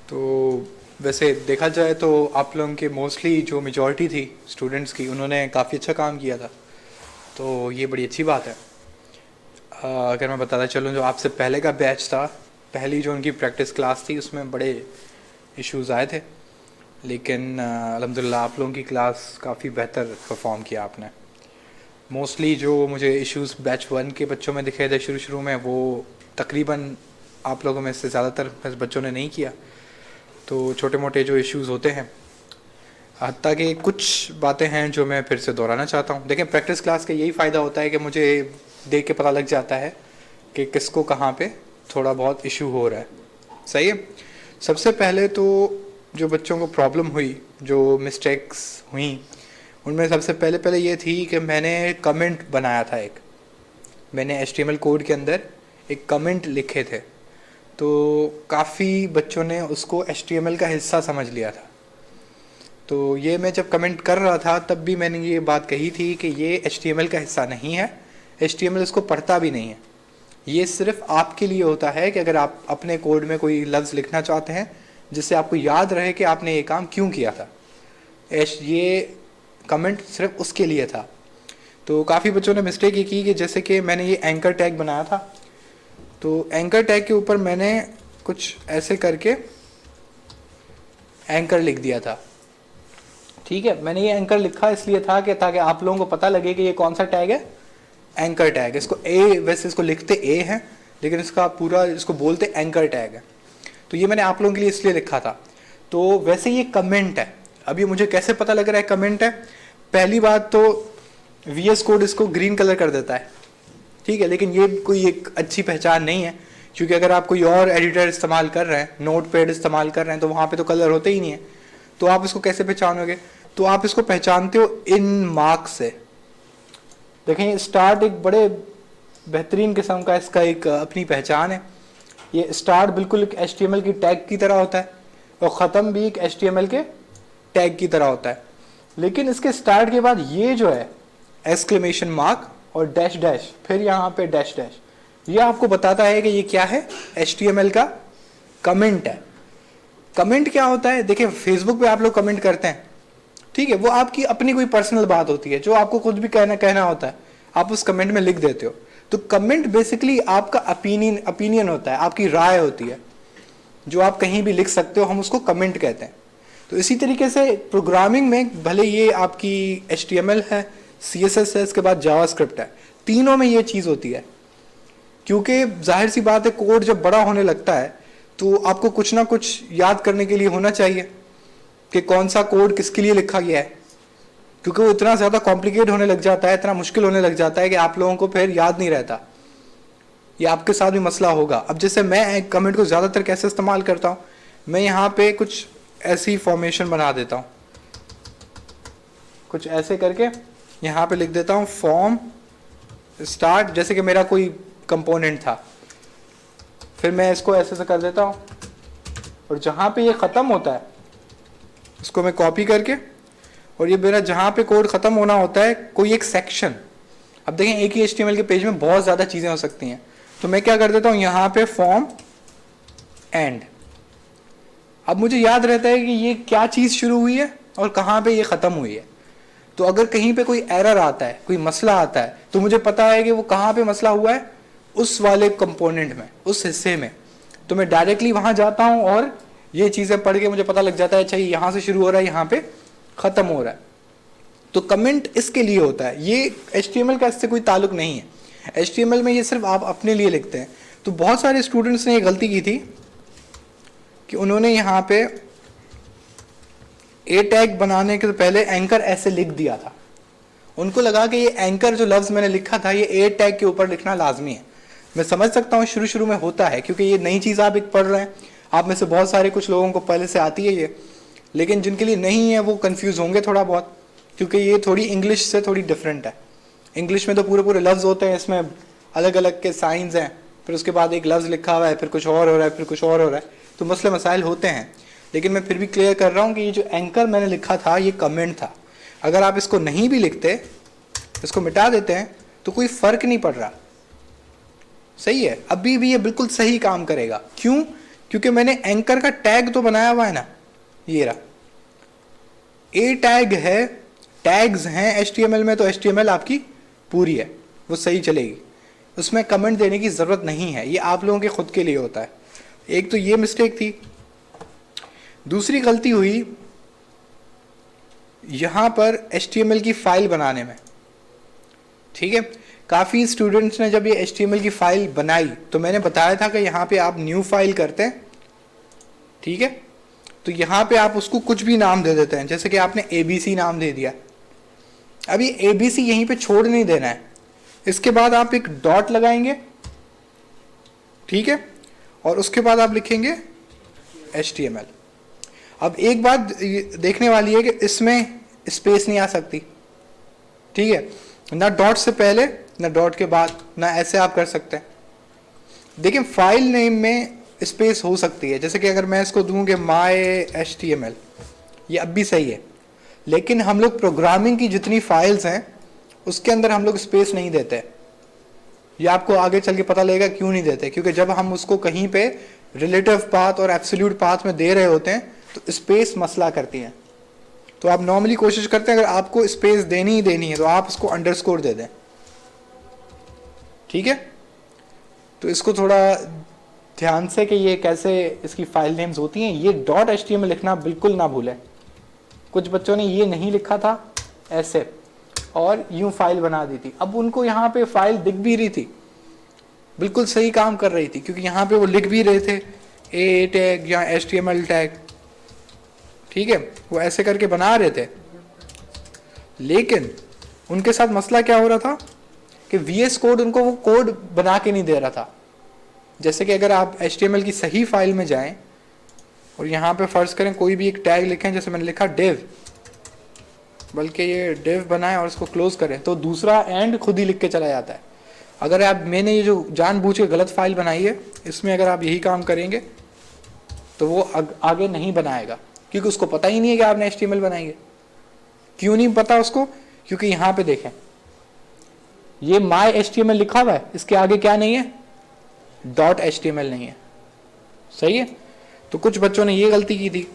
तो वैसे देखा जाए तो आप लोगों के मोस्टली जो मेजॉरिटी थी स्टूडेंट्स की, उन्होंने काफ़ी अच्छा काम किया था, तो ये बड़ी अच्छी बात है। अगर मैं बताता चलूँ, जो आपसे पहले का बैच था, पहली जो उनकी प्रैक्टिस क्लास थी, उसमें बड़े इश्यूज आए थे, लेकिन अल्हम्दुलिल्लाह आप लोगों की क्लास काफ़ी बेहतर परफॉर्म किया आपने। मोस्टली जो मुझे इश्यूज बैच वन के बच्चों में दिखे थे शुरू शुरू में, वो तकरीबन आप लोगों में से ज़्यादातर बच्चों ने नहीं किया। तो छोटे मोटे जो इश्यूज होते हैं, हत्ता कि कुछ बातें हैं जो मैं फिर से दोहराना चाहता हूँ। देखें, प्रैक्टिस क्लास का यही फ़ायदा होता है कि मुझे देख के पता लग जाता है कि किसको कहाँ पे थोड़ा बहुत इशू हो रहा है। सही है। सबसे पहले तो जो बच्चों को प्रॉब्लम हुई, जो मिस्टेक्स हुई, उनमें सबसे पहले पहले ये थी कि मैंने कमेंट बनाया था एक, मैंने HTML कोड के अंदर एक कमेंट लिखे थे। तो काफ़ी बच्चों ने उसको HTML का हिस्सा समझ लिया था। तो ये मैं जब कमेंट कर रहा था तब भी मैंने ये बात कही थी कि ये HTML का हिस्सा नहीं है, HTML इसको पढ़ता भी नहीं है। ये सिर्फ आपके लिए होता है कि अगर आप अपने कोड में कोई लफ्ज़ लिखना चाहते हैं जिससे आपको याद रहे कि आपने ये काम क्यों किया था, ये कमेंट सिर्फ उसके लिए था। तो काफ़ी बच्चों ने मिस्टेक ये की कि जैसे कि मैंने ये एंकर टैग बनाया था, तो एंकर टैग के ऊपर मैंने कुछ ऐसे करके एंकर लिख दिया था। ठीक है, मैंने ये एंकर लिखा इसलिए था कि ताकि आप लोगों को पता लगे कि ये कौन सा टैग है, एंकर टैग। इसको ए, वैसे इसको लिखते ए है, लेकिन इसका पूरा इसको बोलते एंकर टैग है। तो ये मैंने आप लोगों के लिए इसलिए लिखा था। तो वैसे ये कमेंट है। अब ये मुझे कैसे पता लग रहा है कमेंट है? पहली बात तो VS कोड इसको ग्रीन कलर कर देता है, ठीक है, लेकिन ये कोई एक अच्छी पहचान नहीं है, क्योंकि अगर आप कोई और एडिटर इस्तेमाल कर रहे हैं, नोट पैड इस्तेमाल कर रहे हैं, तो वहाँ पे तो कलर होते ही नहीं है। तो आप इसको कैसे पहचानोगे? तो आप इसको पहचानते हो इन मार्क्स से। देखें, स्टार्ट एक बड़े बेहतरीन किस्म का इसका एक अपनी पहचान है। ये स्टार्ट बिल्कुल एक HTML की टैग की तरह होता है और ख़त्म भी एक HTML के टैग की तरह होता है। लेकिन इसके स्टार्ट के बाद ये जो है एक्सक्लेमेशन मार्क और डैश डैश, फिर यहाँ पे डैश डैश, ये आपको बताता है कि ये क्या है, HTML का कमेंट है। कमेंट क्या होता है? देखिए, फेसबुक पे आप लोग कमेंट करते हैं, ठीक है, वो आपकी अपनी कोई पर्सनल बात होती है जो आपको खुद भी कहना होता है, आप उस कमेंट में लिख देते हो। तो कमेंट बेसिकली आपका ओपिनियन होता है, आपकी राय होती है, जो आप कहीं भी लिख सकते हो, हम उसको कमेंट कहते हैं। तो इसी तरीके से प्रोग्रामिंग में भले ये आपकी HTML है, CSS है, इसके बाद जावास्क्रिप्ट है, तीनों में ये चीज़ होती है। क्योंकि जाहिर सी बात है, कोड जब बड़ा होने लगता है तो आपको कुछ ना कुछ याद करने के लिए होना चाहिए कि कौन सा कोड किसके लिए लिखा गया है, क्योंकि वो इतना ज़्यादा कॉम्प्लिकेट होने लग जाता है, इतना मुश्किल होने लग जाता है कि आप लोगों को फिर याद नहीं रहता। ये आपके साथ भी मसला होगा। अब जैसे मैं कमेंट को ज़्यादातर कैसे इस्तेमाल करता हूँ, मैं यहाँ पे कुछ ऐसी फॉर्मेशन बना देता हूँ, कुछ ऐसे करके यहाँ पे लिख देता हूँ फॉर्म स्टार्ट, जैसे कि मेरा कोई कंपोनेंट था, फिर मैं इसको ऐसे से कर देता हूँ, और जहाँ पे ये ख़त्म होता है उसको मैं कॉपी करके, और ये मेरा जहाँ पे कोड ख़त्म होना होता है कोई एक सेक्शन। अब देखें, एक ही HTML के पेज में बहुत ज़्यादा चीज़ें हो सकती हैं, तो मैं क्या कर देता हूँ, यहाँ पे फॉर्म एंड। अब मुझे याद रहता है कि ये क्या चीज़ शुरू हुई है और कहाँ पे ये ख़त्म हुई है। तो अगर कहीं पे कोई एरर आता है, कोई मसला आता है, तो मुझे पता है कि वो कहाँ पे मसला हुआ है, उस वाले कंपोनेंट में, उस हिस्से में। तो मैं डायरेक्टली वहाँ जाता हूँ और ये चीज़ें पढ़ के मुझे पता लग जाता है, अच्छा ये यहाँ से शुरू हो रहा है, यहाँ पे ख़त्म हो रहा है। तो कमेंट इसके लिए होता है, ये HTML का इससे कोई ताल्लुक नहीं है। HTML में ये सिर्फ आप अपने लिए लिखते हैं। तो बहुत सारे स्टूडेंट्स ने ये गलती की थी कि उन्होंने यहाँ पे ए टैग बनाने के पहले एंकर ऐसे लिख दिया था। उनको लगा कि ये एंकर जो लफ्ज़ मैंने लिखा था ये ए टैग के ऊपर लिखना लाजमी है। मैं समझ सकता हूँ शुरू शुरू में होता है, क्योंकि ये नई चीज़ आप एक पढ़ रहे हैं, आप में से बहुत सारे कुछ लोगों को पहले से आती है ये, लेकिन जिनके लिए नहीं है वो कंफ्यूज होंगे थोड़ा बहुत, क्योंकि ये थोड़ी इंग्लिश से थोड़ी डिफरेंट है। इंग्लिश में तो पूरे पूरे लफ्ज़ होते हैं, इसमें अलग अलग के साइंस हैं, फिर उसके बाद एक लफ्ज़ लिखा हुआ है, फिर कुछ और हो रहा है, फिर कुछ और हो रहा है, तो मसले मसाइल होते हैं। लेकिन मैं फिर भी क्लियर कर रहा हूँ कि ये जो एंकर मैंने लिखा था ये कमेंट था। अगर आप इसको नहीं भी लिखते, इसको मिटा देते हैं, तो कोई फ़र्क नहीं पड़ रहा। सही है, अभी भी ये बिल्कुल सही काम करेगा। क्यों? क्योंकि मैंने एंकर का टैग तो बनाया हुआ है ना, ये रहा ए टैग है, टैग्स हैं HTML में, तो HTML आपकी पूरी है, वो सही चलेगी, उसमें कमेंट देने की ज़रूरत नहीं है, ये आप लोगों के खुद के लिए होता है। एक तो ये मिस्टेक थी। दूसरी गलती हुई यहाँ पर HTML की फ़ाइल बनाने में, ठीक है। काफ़ी स्टूडेंट्स ने जब ये HTML की फ़ाइल बनाई तो मैंने बताया था कि यहाँ पे आप न्यू फाइल करते हैं, ठीक है, तो यहाँ पे आप उसको कुछ भी नाम दे देते हैं, जैसे कि आपने ABC नाम दे दिया। अब ये ABC यहीं पे छोड़ नहीं देना है, इसके बाद आप एक डॉट लगाएंगे, ठीक है, और उसके बाद आप लिखेंगे HTML। अब एक बात देखने वाली है कि इसमें स्पेस नहीं आ सकती, ठीक है, ना डॉट से पहले ना डॉट के बाद, ना ऐसे आप कर सकते हैं। देखिए फाइल नेम में स्पेस हो सकती है, जैसे कि अगर मैं इसको दूं कि माय HTML, ये अब भी सही है, लेकिन हम लोग प्रोग्रामिंग की जितनी फाइल्स हैं उसके अंदर हम लोग स्पेस नहीं देते। ये आपको आगे चल के पता लगेगा क्यों नहीं देते, क्योंकि जब हम उसको कहीं पे रिलेटिव पाथ और एब्सोल्यूट पाथ में दे रहे होते हैं तो स्पेस मसला करती है। तो आप नॉर्मली कोशिश करते हैं अगर आपको स्पेस देनी ही देनी है तो आप उसको अंडरस्कोर दे दें, ठीक है। तो इसको थोड़ा ध्यान से कि ये कैसे इसकी फाइल नेम्स होती हैं, ये .html लिखना बिल्कुल ना भूलें। कुछ बच्चों ने ये नहीं लिखा था ऐसे और यूं फाइल बना दी थी, अब उनको यहाँ पे फाइल दिख भी रही थी, बिल्कुल सही काम कर रही थी, क्योंकि यहाँ पे वो लिख भी रहे थे ए टैग या HTML टैग, ठीक है, वो ऐसे करके बना रहे थे। लेकिन उनके साथ मसला क्या हो रहा था कि VS कोड उनको वो कोड बना के नहीं दे रहा था। जैसे कि अगर आप HTML की सही फाइल में जाएं और यहाँ पे फर्ज करें कोई भी एक टैग लिखें, जैसे मैंने लिखा div, बल्कि ये div बनाएं और इसको क्लोज करें तो दूसरा एंड खुद ही लिख के चला जाता है। अगर आप, मैंने ये जो जानबूझ के गलत फाइल बनाई है, इसमें अगर आप यही काम करेंगे तो वो आगे नहीं बनाएगा, क्योंकि उसको पता ही नहीं है कि आपने HTML बनाई है। क्यों नहीं पता उसको? क्योंकि यहाँ पे देखें ये my HTML लिखा हुआ है, इसके आगे क्या नहीं है, .html नहीं है, सही है। तो कुछ बच्चों ने ये गलती की थी।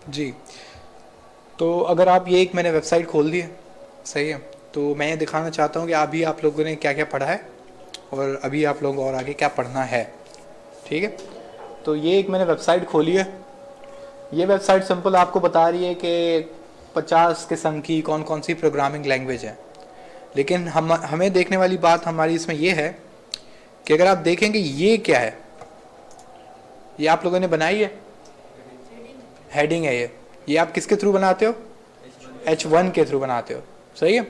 जी, तो अगर आप ये एक मैंने वेबसाइट खोल दी है, सही है, तो मैं ये दिखाना चाहता हूँ कि अभी आप लोगों ने क्या क्या पढ़ा है और अभी आप लोगों को और आगे क्या पढ़ना है। ठीक है, तो ये एक मैंने वेबसाइट खोली है। ये वेबसाइट सिंपल आपको बता रही है कि 50 किस्म की कौन कौन सी प्रोग्रामिंग लैंग्वेज है, लेकिन हमें देखने वाली बात हमारी इसमें ये है कि अगर आप देखेंगे ये क्या है, ये आप लोगों ने बनाई है, हेडिंग है ये आप किसके थ्रू बनाते हो? H1 के थ्रू बनाते हो, सही है।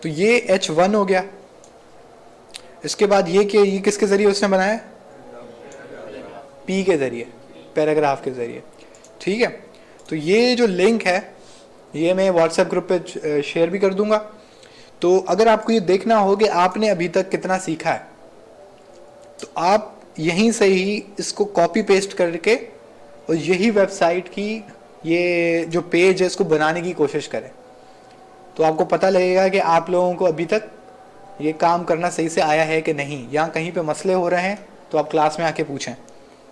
तो ये H1 हो गया। इसके बाद ये किसके ज़रिए उसने बनाया? P के ज़रिए, पैराग्राफ के ज़रिए। ठीक है, तो ये जो लिंक है ये मैं व्हाट्सएप ग्रुप पे शेयर भी कर दूंगा। तो अगर आपको ये देखना हो कि आपने अभी तक कितना सीखा है, तो आप यहीं से ही इसको कॉपी पेस्ट करके और यही वेबसाइट की ये जो पेज है इसको बनाने की कोशिश करें, तो आपको पता लगेगा कि आप लोगों को अभी तक ये काम करना सही से आया है कि नहीं। यहाँ कहीं पे मसले हो रहे हैं तो आप क्लास में आके पूछें।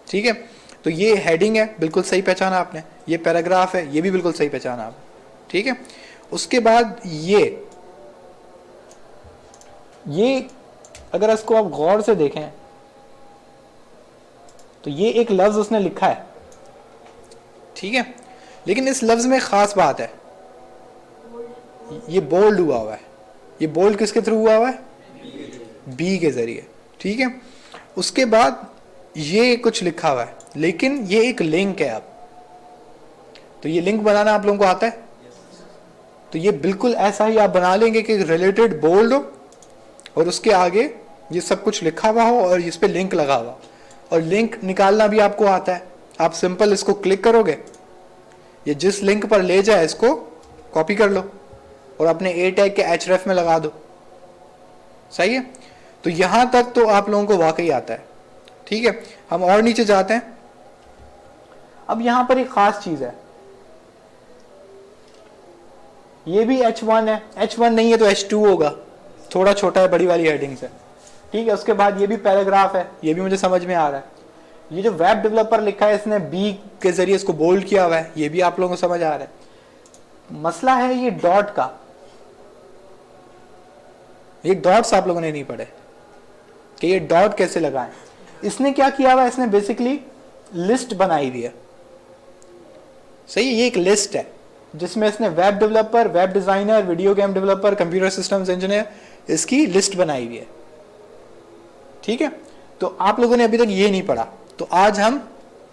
ठीक है, तो ये हेडिंग है, बिल्कुल सही पहचाना आपने। ये पैराग्राफ है, ये भी बिल्कुल सही पहचाना आपने। ठीक है, उसके बाद ये अगर इसको आप गौर से देखें तो ये एक लफ्ज उसने लिखा है। ठीक है, लेकिन इस लफ्ज में खास बात है, ये बोल्ड हुआ हुआ है। ये बोल्ड किसके थ्रू हुआ हुआ है? बी के जरिए। ठीक है, उसके बाद ये कुछ लिखा हुआ है, लेकिन ये एक लिंक है। अब तो ये लिंक बनाना आप लोगों को आता है, तो ये बिल्कुल ऐसा ही आप बना लेंगे कि रिलेटेड बोल्ड हो और उसके आगे ये सब कुछ लिखा हुआ हो और इस पे लिंक लगा हुआ, और लिंक निकालना भी आपको आता है। आप सिंपल इसको क्लिक करोगे, ये जिस लिंक पर ले जाए इसको कॉपी कर लो और अपने ए टैग के href में लगा दो। सही है, तो यहां तक तो आप लोगों को वाकई आता है। ठीक है, हम और नीचे जाते हैं। अब यहां पर एक खास चीज है, ये भी H1 है। H1 नहीं है तो H2 होगा, थोड़ा छोटा है बड़ी वाली हेडिंग से। ठीक है, उसके बाद ये भी पैराग्राफ है, ये भी मुझे समझ में आ रहा है। ये जो वेब डेवलपर लिखा है इसने बी के जरिए इसको बोल्ड किया हुआ है, ये भी आप लोगों को समझ आ रहा है। मसला है ये डॉट का, ये डॉट्स आप लोगों ने नहीं पढ़े कि ये डॉट कैसे लगाएं। इसने क्या किया हुआ है, इसने बेसिकली लिस्ट बनाई हुई है। सही, ये एक लिस्ट है जिसमें इसने web developer, web designer, video game developer, computer systems engineer, इसकी लिस्ट बनाई हुई है। ठीक है, तो आप लोगों ने अभी तक ये नहीं पढ़ा, तो आज हम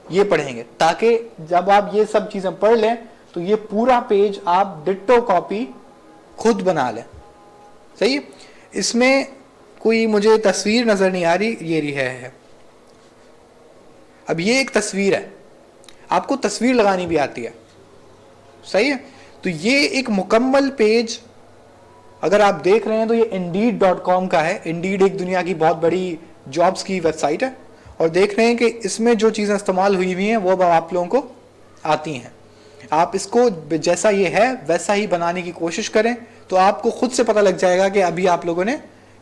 ये पढ़ेंगे ताकि जब आप ये सब चीजें पढ़ लें तो ये पूरा पेज आप डिट्टो कॉपी खुद बना लें। सही है, इसमें कोई मुझे तस्वीर नजर नहीं आ रही, ये रही है। अब ये एक तस्वीर है, आपको तस्वीर लगानी भी आती है। सही है, तो ये एक मुकम्मल पेज अगर आप देख रहे हैं तो ये Indeed.com का है। Indeed एक दुनिया की बहुत बड़ी जॉब्स की वेबसाइट है, और देख रहे हैं कि इसमें जो चीज़ें इस्तेमाल हुई हुई हैं वो अब आप लोगों को आती हैं। आप इसको जैसा ये है वैसा ही बनाने की कोशिश करें, तो आपको खुद से पता लग जाएगा कि अभी आप लोगों ने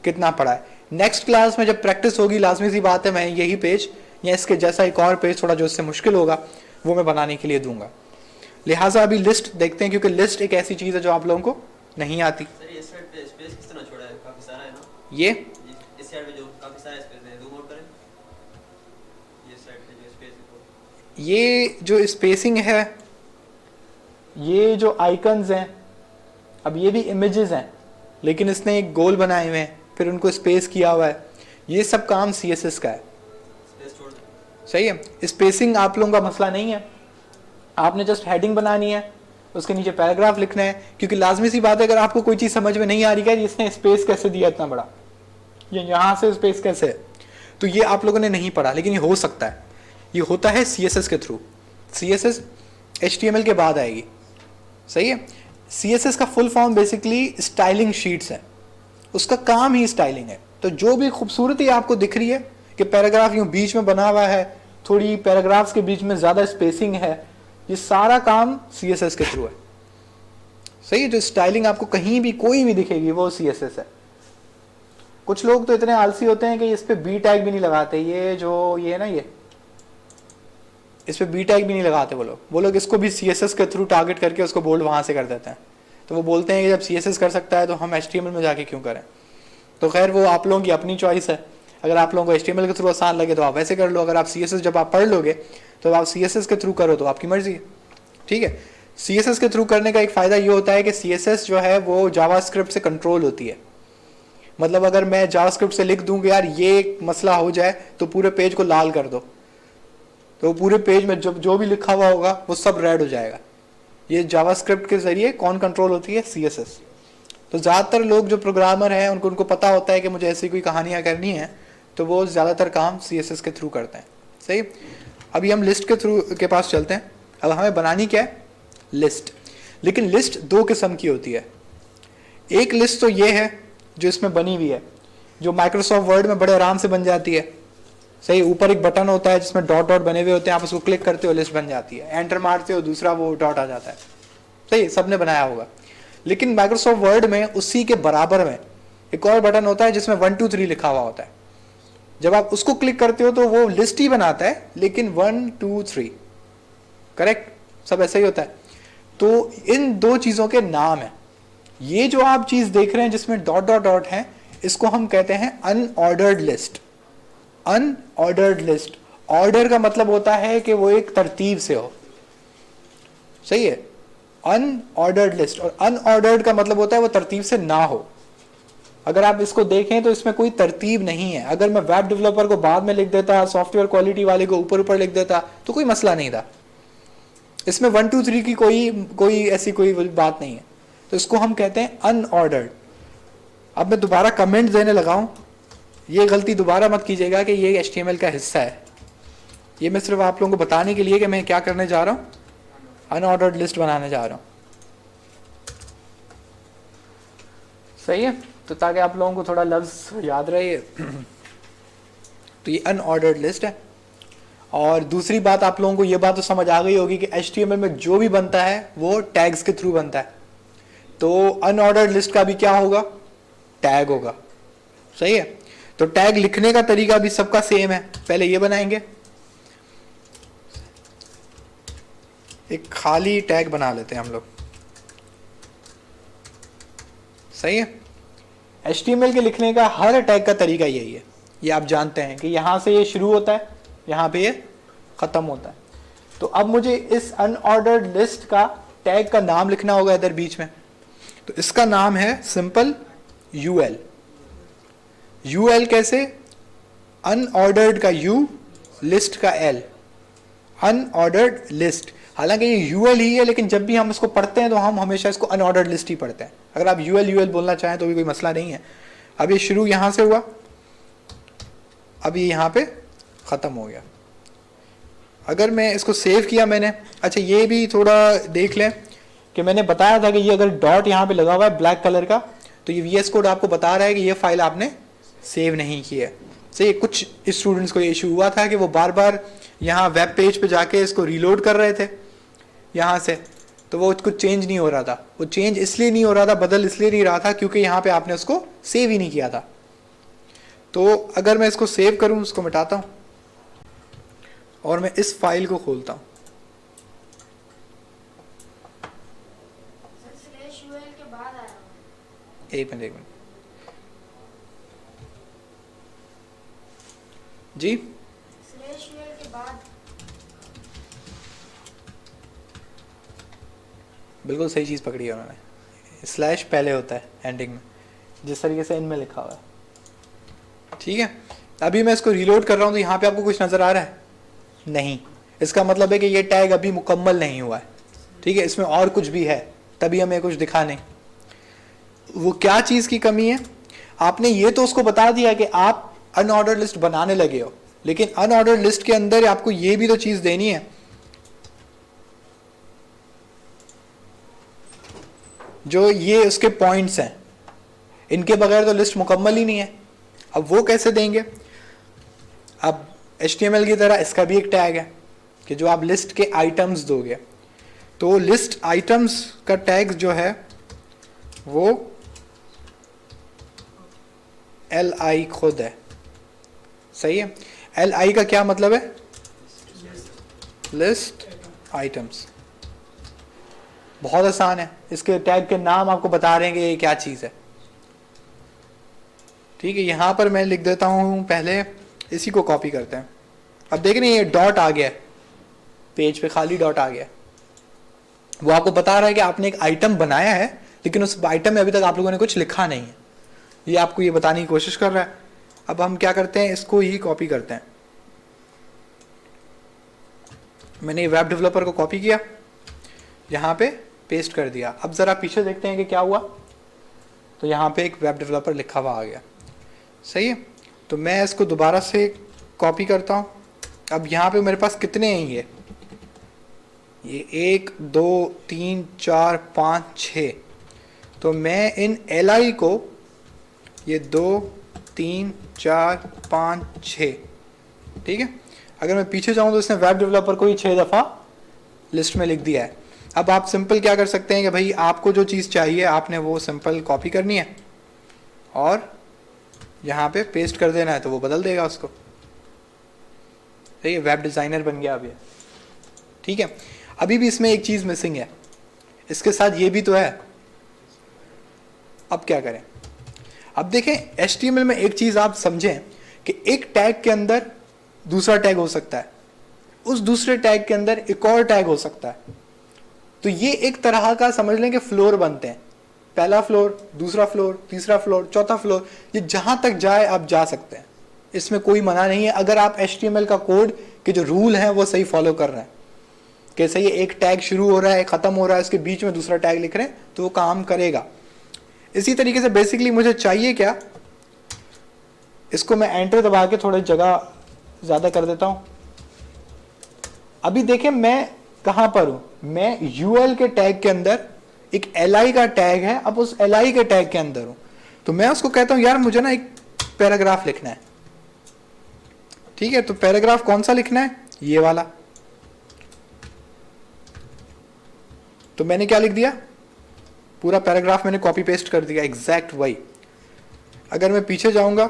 कितना पढ़ा है। नेक्स्ट क्लास में जब प्रैक्टिस होगी, लाजमी सी बात है, मैं यही पेज या इसके जैसा एक और पेज थोड़ा जो इससे मुश्किल होगा वो मैं बनाने के लिए दूंगा। लिहाजा अभी लिस्ट देखते हैं, क्योंकि लिस्ट एक ऐसी चीज़ है जो आप लोगों को नहीं आती। सर ये साइड पे स्पेस किस तरह छोड़ा है? काफी सारा है ना ये इस साइड पे जो काफी सारा स्पेस है, जूम आउट करें। ये साइड पे जो स्पेस है, ये जो स्पेसिंग है, ये जो आइकन्स हैं, अब ये भी इमेजेस हैं लेकिन इसने एक गोल बनाए हुए हैं, फिर उनको स्पेस किया हुआ है। ये सब काम CSS का है। स्पेस छोड़ दो। सही है, स्पेसिंग आप लोगों का मसला नहीं है, आपने जस्ट हेडिंग बनानी है, उसके नीचे पैराग्राफ लिखना है। क्योंकि लाजमी सी बात है, अगर आपको कोई चीज़ समझ में नहीं आ रही है इसने स्पेस कैसे दिया इतना बड़ा, ये यहाँ से स्पेस कैसे है, तो ये आप लोगों ने नहीं पढ़ा, लेकिन ये हो सकता है। ये होता है CSS के थ्रू। CSS HTML के बाद आएगी। सही है, CSS का full form basically styling sheets है, उसका काम ही स्टाइलिंग है। तो जो भी खूबसूरती आपको दिख रही है कि पैराग्राफ यूँ बीच में बना हुआ है, थोड़ी पैराग्राफ्स के बीच में ज़्यादा स्पेसिंग है, ये सारा काम CSS के थ्रू है। सही है, जो स्टाइलिंग आपको कहीं भी कोई भी दिखेगी वो CSS है। कुछ लोग तो इतने आलसी होते हैं कि इस पे बी टैग भी नहीं लगाते। ये जो ये है ना, इस पर बी टैग भी नहीं लगाते वो लोग इसको भी CSS के थ्रू टारगेट करके उसको बोल्ड वहाँ से कर देते हैं। तो वो बोलते हैं कि जब CSS कर सकता है तो हम HTML में जाके क्यों करें। तो खैर वो आप लोगों की अपनी चॉइस है, अगर आप लोगों को HTML के थ्रू आसान लगे तो आप वैसे कर लो, अगर आप CSS जब आप पढ़ लोगे तो आप CSS के थ्रू करो तो आपकी मर्जी है, ठीक है। CSS के थ्रू करने का एक फ़ायदा ये होता है कि CSS जो है वो जावास्क्रिप्ट से कंट्रोल होती है। मतलब अगर मैं जावास्क्रिप्ट से लिख दूँ कि यार ये मसला हो जाए तो पूरे पेज को लाल कर दो, तो पूरे पेज में जो भी लिखा हुआ होगा वो सब रेड हो जाएगा। ये जावास्क्रिप्ट के ज़रिए कौन कंट्रोल होती है, CSS। तो ज़्यादातर लोग जो प्रोग्रामर हैं उनको पता होता है कि मुझे ऐसी कोई कहानियाँ करनी है, तो वो ज़्यादातर काम CSS के थ्रू करते हैं। सही। अभी हम लिस्ट के थ्रू के पास चलते हैं। अब हमें बनानी क्या है, लिस्ट। लेकिन लिस्ट दो किस्म की होती है। एक लिस्ट तो ये है जो इसमें बनी हुई है, जो माइक्रोसॉफ्ट वर्ड में बड़े आराम से बन जाती है। सही, ऊपर एक बटन होता है जिसमें डॉट डॉट बने हुए होते हैं, आप उसको क्लिक करते हो लिस्ट बन जाती है, एंटर मारते हो दूसरा वो डॉट आ जाता है। सही, सबने बनाया होगा। लेकिन माइक्रोसॉफ्ट वर्ड में उसी के बराबर में एक और बटन होता है जिसमें 1 2 3 लिखा हुआ होता है। जब आप उसको क्लिक करते हो तो वो लिस्ट ही बनाता है, लेकिन 1 2 3 करेक्ट, सब ऐसा ही होता है। तो इन दो चीज़ों के नाम है। ये जो आप चीज़ देख रहे हैं जिसमें डॉट डॉट डॉट है, इसको हम कहते हैं unordered list. Unordered list, order का मतलब होता है कि वो एक तरतीब से हो। सही है, अनऑर्डर्ड लिस्ट। और अनऑर्डर्ड का मतलब होता है वो तरतीब से ना हो। अगर आप इसको देखें तो इसमें कोई तरतीब नहीं है। अगर मैं वेब डेवलपर को बाद में लिख देता, सॉफ्टवेयर क्वालिटी वाले को ऊपर ऊपर लिख देता तो कोई मसला नहीं था। इसमें 1 2 3 की कोई ऐसी कोई बात नहीं है। तो इसको हम कहते हैं अनऑर्डर्ड। अब मैं दोबारा कमेंट देने लगाऊं, ये गलती दोबारा मत कीजिएगा कि ये HTML का हिस्सा है। ये मैं सिर्फ आप लोगों को बताने के लिए कि मैं क्या करने जा रहा हूँ, अनऑर्डर्ड लिस्ट बनाने जा रहा हूँ। सही है, तो ताकि आप लोगों को थोड़ा लफ्ज़ याद रहे। तो ये अनऑर्डर्ड लिस्ट है। और दूसरी बात, आप लोगों को ये बात तो समझ आ गई होगी कि HTML में जो भी बनता है वो टैग्स के थ्रू बनता है। तो अनऑर्डर्ड लिस्ट का भी क्या होगा, टैग होगा। सही है, तो टैग लिखने का तरीका भी सबका सेम है। पहले ये बनाएंगे, एक खाली टैग बना लेते हैं हम लोग। सही है, HTML के लिखने का हर टैग का तरीका यही है। ये आप जानते हैं कि यहां से ये शुरू होता है, यहां पे ये खत्म होता है। तो अब मुझे इस अनऑर्डर्ड लिस्ट का टैग का नाम लिखना होगा इधर बीच में। तो इसका नाम है सिंपल UL। UL कैसे, अनऑर्डर्ड का U, लिस्ट का L, अनऑर्डर्ड लिस्ट। हालांकि ये UL ही है, लेकिन जब भी हम इसको पढ़ते हैं तो हम हमेशा इसको अनऑर्डर्ड लिस्ट ही पढ़ते हैं। अगर आप UL बोलना चाहें तो भी कोई मसला नहीं है। अब ये शुरू यहां से हुआ, अब ये यहां पे खत्म हो गया। अगर मैं इसको सेव किया मैंने, अच्छा ये भी थोड़ा देख लें कि मैंने बताया था कि ये अगर डॉट यहाँ पे लगा हुआ है ब्लैक कलर का, तो ये VS कोड आपको बता रहा है कि ये फाइल आपने सेव नहीं की है। सही, कुछ स्टूडेंट्स को ये इशू हुआ था कि वो बार बार यहाँ वेब पेज पे जाके इसको रीलोड कर रहे थे यहाँ से, तो वो कुछ चेंज नहीं हो रहा था। वो चेंज इसलिए नहीं हो रहा था, बदल इसलिए नहीं रहा था क्योंकि यहाँ पे आपने उसको सेव ही नहीं किया था। तो अगर मैं इसको सेव करूँ, उसको मिटाता हूँ और मैं इस फाइल को खोलता हूँ। एक मिनट जी, के बाद बिल्कुल सही चीज़ पकड़ी है उन्होंने। स्लैश पहले होता है एंडिंग में, जिस तरीके से इनमें लिखा हुआ है। ठीक है, अभी मैं इसको रीलोड कर रहा हूँ तो यहाँ पे आपको कुछ नज़र आ रहा है नहीं। इसका मतलब है कि ये टैग अभी मुकम्मल नहीं हुआ है। ठीक है, इसमें और कुछ भी है, तभी हमें कुछ दिखा नहीं। वो क्या चीज़ की कमी है, आपने ये तो उसको बता दिया कि आप अनऑर्डर्ड लिस्ट बनाने लगे हो, लेकिन अनऑर्डर्ड लिस्ट के अंदर आपको ये भी तो चीज़ देनी है जो ये उसके पॉइंट्स हैं। इनके बगैर तो लिस्ट मुकम्मल ही नहीं है। अब वो कैसे देंगे, अब HTML की तरह इसका भी एक टैग है कि जो आप लिस्ट के आइटम्स दोगे, तो लिस्ट आइटम्स का टैग जो है वो LI खुद है। सही है, LI का क्या मतलब है, लिस्ट आइटम्स। बहुत आसान है, इसके टैग के नाम आपको बता रहे हैं कि ये क्या चीज़ है। ठीक है, यहाँ पर मैं लिख देता हूँ, पहले इसी को कॉपी करते हैं। अब देख रहे हैं ये डॉट आ गया है, पेज पे खाली डॉट आ गया है। वो आपको बता रहा है कि आपने एक आइटम बनाया है, लेकिन उस आइटम में अभी तक आप लोगों ने कुछ लिखा नहीं है। ये आपको ये बताने की कोशिश कर रहा है। अब हम क्या करते हैं, इसको ही कॉपी करते हैं। मैंने वेब डेवलपर को कॉपी किया, यहाँ पे पेस्ट कर दिया। अब ज़रा पीछे देखते हैं कि क्या हुआ। तो यहाँ पे एक वेब डेवलपर लिखा हुआ आ गया, सही है। तो मैं इसको दोबारा से कॉपी करता हूँ। अब यहाँ पे मेरे पास कितने हैं, ये 1 2 3 4 5 6। तो मैं इन li को ये 2 3 4 5 6, ठीक है। अगर मैं पीछे जाऊँ तो इसने वेब डेवलपर को ही 6 दफ़ा लिस्ट में लिख दिया है। अब आप सिंपल क्या कर सकते हैं कि भाई आपको जो चीज़ चाहिए आपने वो सिंपल कॉपी करनी है और यहाँ पे पेस्ट कर देना है, तो वो बदल देगा उसको। ये वेब डिज़ाइनर बन गया अभी, ठीक है। अभी भी इसमें एक चीज़ मिसिंग है, इसके साथ ये भी तो है। अब क्या करें, अब देखें HTML में एक चीज़ आप समझें कि एक टैग के अंदर दूसरा टैग हो सकता है, उस दूसरे टैग के अंदर एक और टैग हो सकता है। तो ये एक तरह का समझ लें कि फ्लोर बनते हैं, पहला फ्लोर, दूसरा फ्लोर, तीसरा फ्लोर, चौथा फ्लोर, ये जहां तक जाए आप जा सकते हैं, इसमें कोई मना नहीं है अगर आप HTML का कोड के जो रूल हैं वो सही फॉलो कर रहे हैं। कि सही एक टैग शुरू हो रहा है, खत्म हो रहा है, इसके बीच में दूसरा टैग लिख रहे हैं तो वो काम करेगा। इसी तरीके से बेसिकली मुझे चाहिए क्या, इसको मैं एंटर दबा के थोड़ी जगह ज्यादा कर देता हूं। अभी देखें मैं कहां पर हूं, मैं UL के टैग के अंदर, एक li का टैग है, अब उस li के टैग के अंदर हूं। तो मैं उसको कहता हूं यार मुझे ना एक पैराग्राफ लिखना है, ठीक है। तो पैराग्राफ कौन सा लिखना है, ये वाला। तो मैंने क्या लिख दिया, पूरा पैराग्राफ मैंने कॉपी पेस्ट कर दिया, एग्जैक्ट वही। अगर मैं पीछे जाऊंगा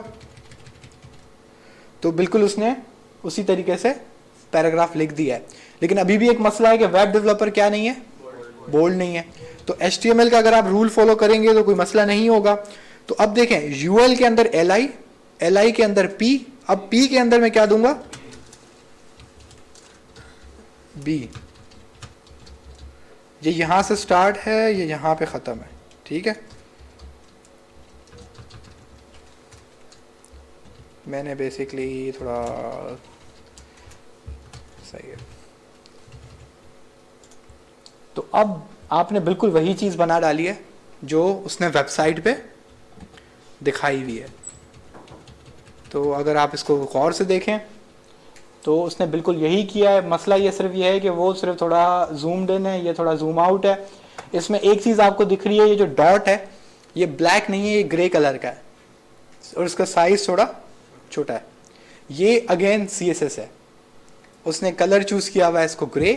तो बिल्कुल उसने उसी तरीके से पैराग्राफ लिख दिया है। लेकिन अभी भी एक मसला है कि वेब डेवलपर क्या नहीं है, बोल्ड नहीं है। तो HTML का अगर आप रूल फॉलो करेंगे तो कोई मसला नहीं होगा। तो अब देखें UL के अंदर li के अंदर p, अब p के अंदर मैं क्या दूंगा, b। ये यहां से स्टार्ट है, ये यहां पे खत्म है, ठीक है। मैंने बेसिकली थोड़ा सही है। तो अब आपने बिल्कुल वही चीज़ बना डाली है जो उसने वेबसाइट पे दिखाई हुई है। तो अगर आप इसको गौर से देखें तो उसने बिल्कुल यही किया है। मसला ये सिर्फ ये है कि वो सिर्फ थोड़ा जूम्ड इन है, ये थोड़ा जूम आउट है। इसमें एक चीज़ आपको दिख रही है, ये जो डॉट है ये ब्लैक नहीं है, ये ग्रे कलर का है और इसका साइज थोड़ा छोटा है। ये अगेन CSS है, उसने कलर चूज़ किया हुआ है इसको ग्रे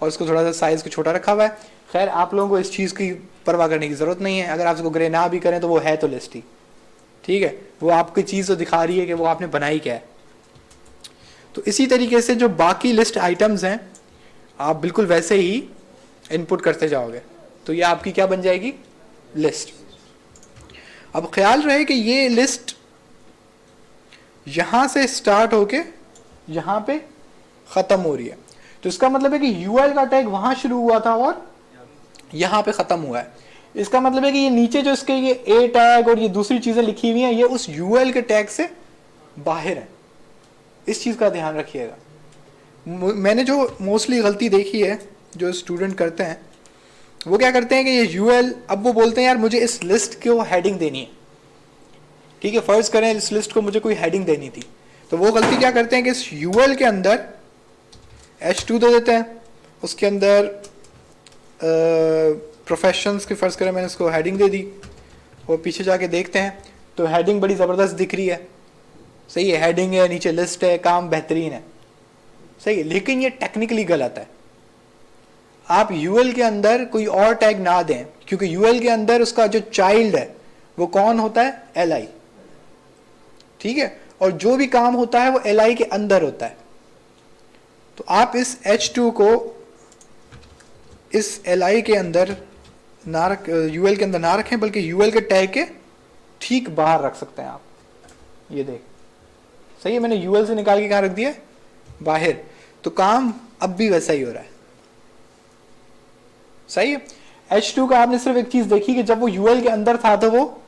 और इसको थोड़ा सा साइज़ को छोटा रखा हुआ है। खैर आप लोगों को इस चीज़ की परवाह करने की ज़रूरत नहीं है, अगर आप इसको ग्रे ना भी करें तो वो है तो लिस्ट ही, ठीक है। वो आपकी चीज़ तो दिखा रही है कि वो आपने बनाई क्या है। तो इसी तरीके से जो बाकी लिस्ट आइटम्स हैं आप बिल्कुल वैसे ही इनपुट करते जाओगे तो ये आपकी क्या बन जाएगी, लिस्ट। अब ख्याल रहे कि ये लिस्ट यहां से स्टार्ट होके यहां पे खत्म हो रही है। तो इसका मतलब है कि UL का टैग वहां शुरू हुआ था और यहां पे खत्म हुआ है। इसका मतलब है कि ये नीचे जो इसके ये A टैग और ये दूसरी चीजें लिखी हुई हैं ये उस UL के टैग से बाहर है। इस चीज का ध्यान रखिएगा। मैंने जो मोस्टली गलती देखी है जो स्टूडेंट करते हैं वो क्या करते हैं कि ये UL, अब वो बोलते हैं यार मुझे इस लिस्ट को हेडिंग देनी है, ठीक है। फर्ज करें इस लिस्ट को मुझे कोई हेडिंग देनी थी, तो वो गलती क्या करते हैं कि इस UL के अंदर H2 दे देते हैं, उसके अंदर प्रोफेशंस की फर्ज करें मैंने इसको हेडिंग दे दी और पीछे जाके देखते हैं तो हेडिंग बड़ी ज़बरदस्त दिख रही है, सही है। हेडिंग है, नीचे लिस्ट है, काम बेहतरीन है, सही है। लेकिन ये टेक्निकली गलत है। आप UL के अंदर कोई और टैग ना दें क्योंकि UL के अंदर उसका जो चाइल्ड है वो कौन होता है, li, ठीक है। और जो भी काम होता है वो li के अंदर होता है। तो आप इस H2 को इस Li के अंदर ना रख, UL के अंदर ना रखें, बल्कि UL के टैग के ठीक बाहर रख सकते हैं आप। ये देख, सही है, मैंने UL से निकाल के कहाँ रख दिया, बाहर। तो काम अब भी वैसा ही हो रहा है, सही है। H2 का आपने सिर्फ एक चीज देखी कि जब वो UL के अंदर था तो वो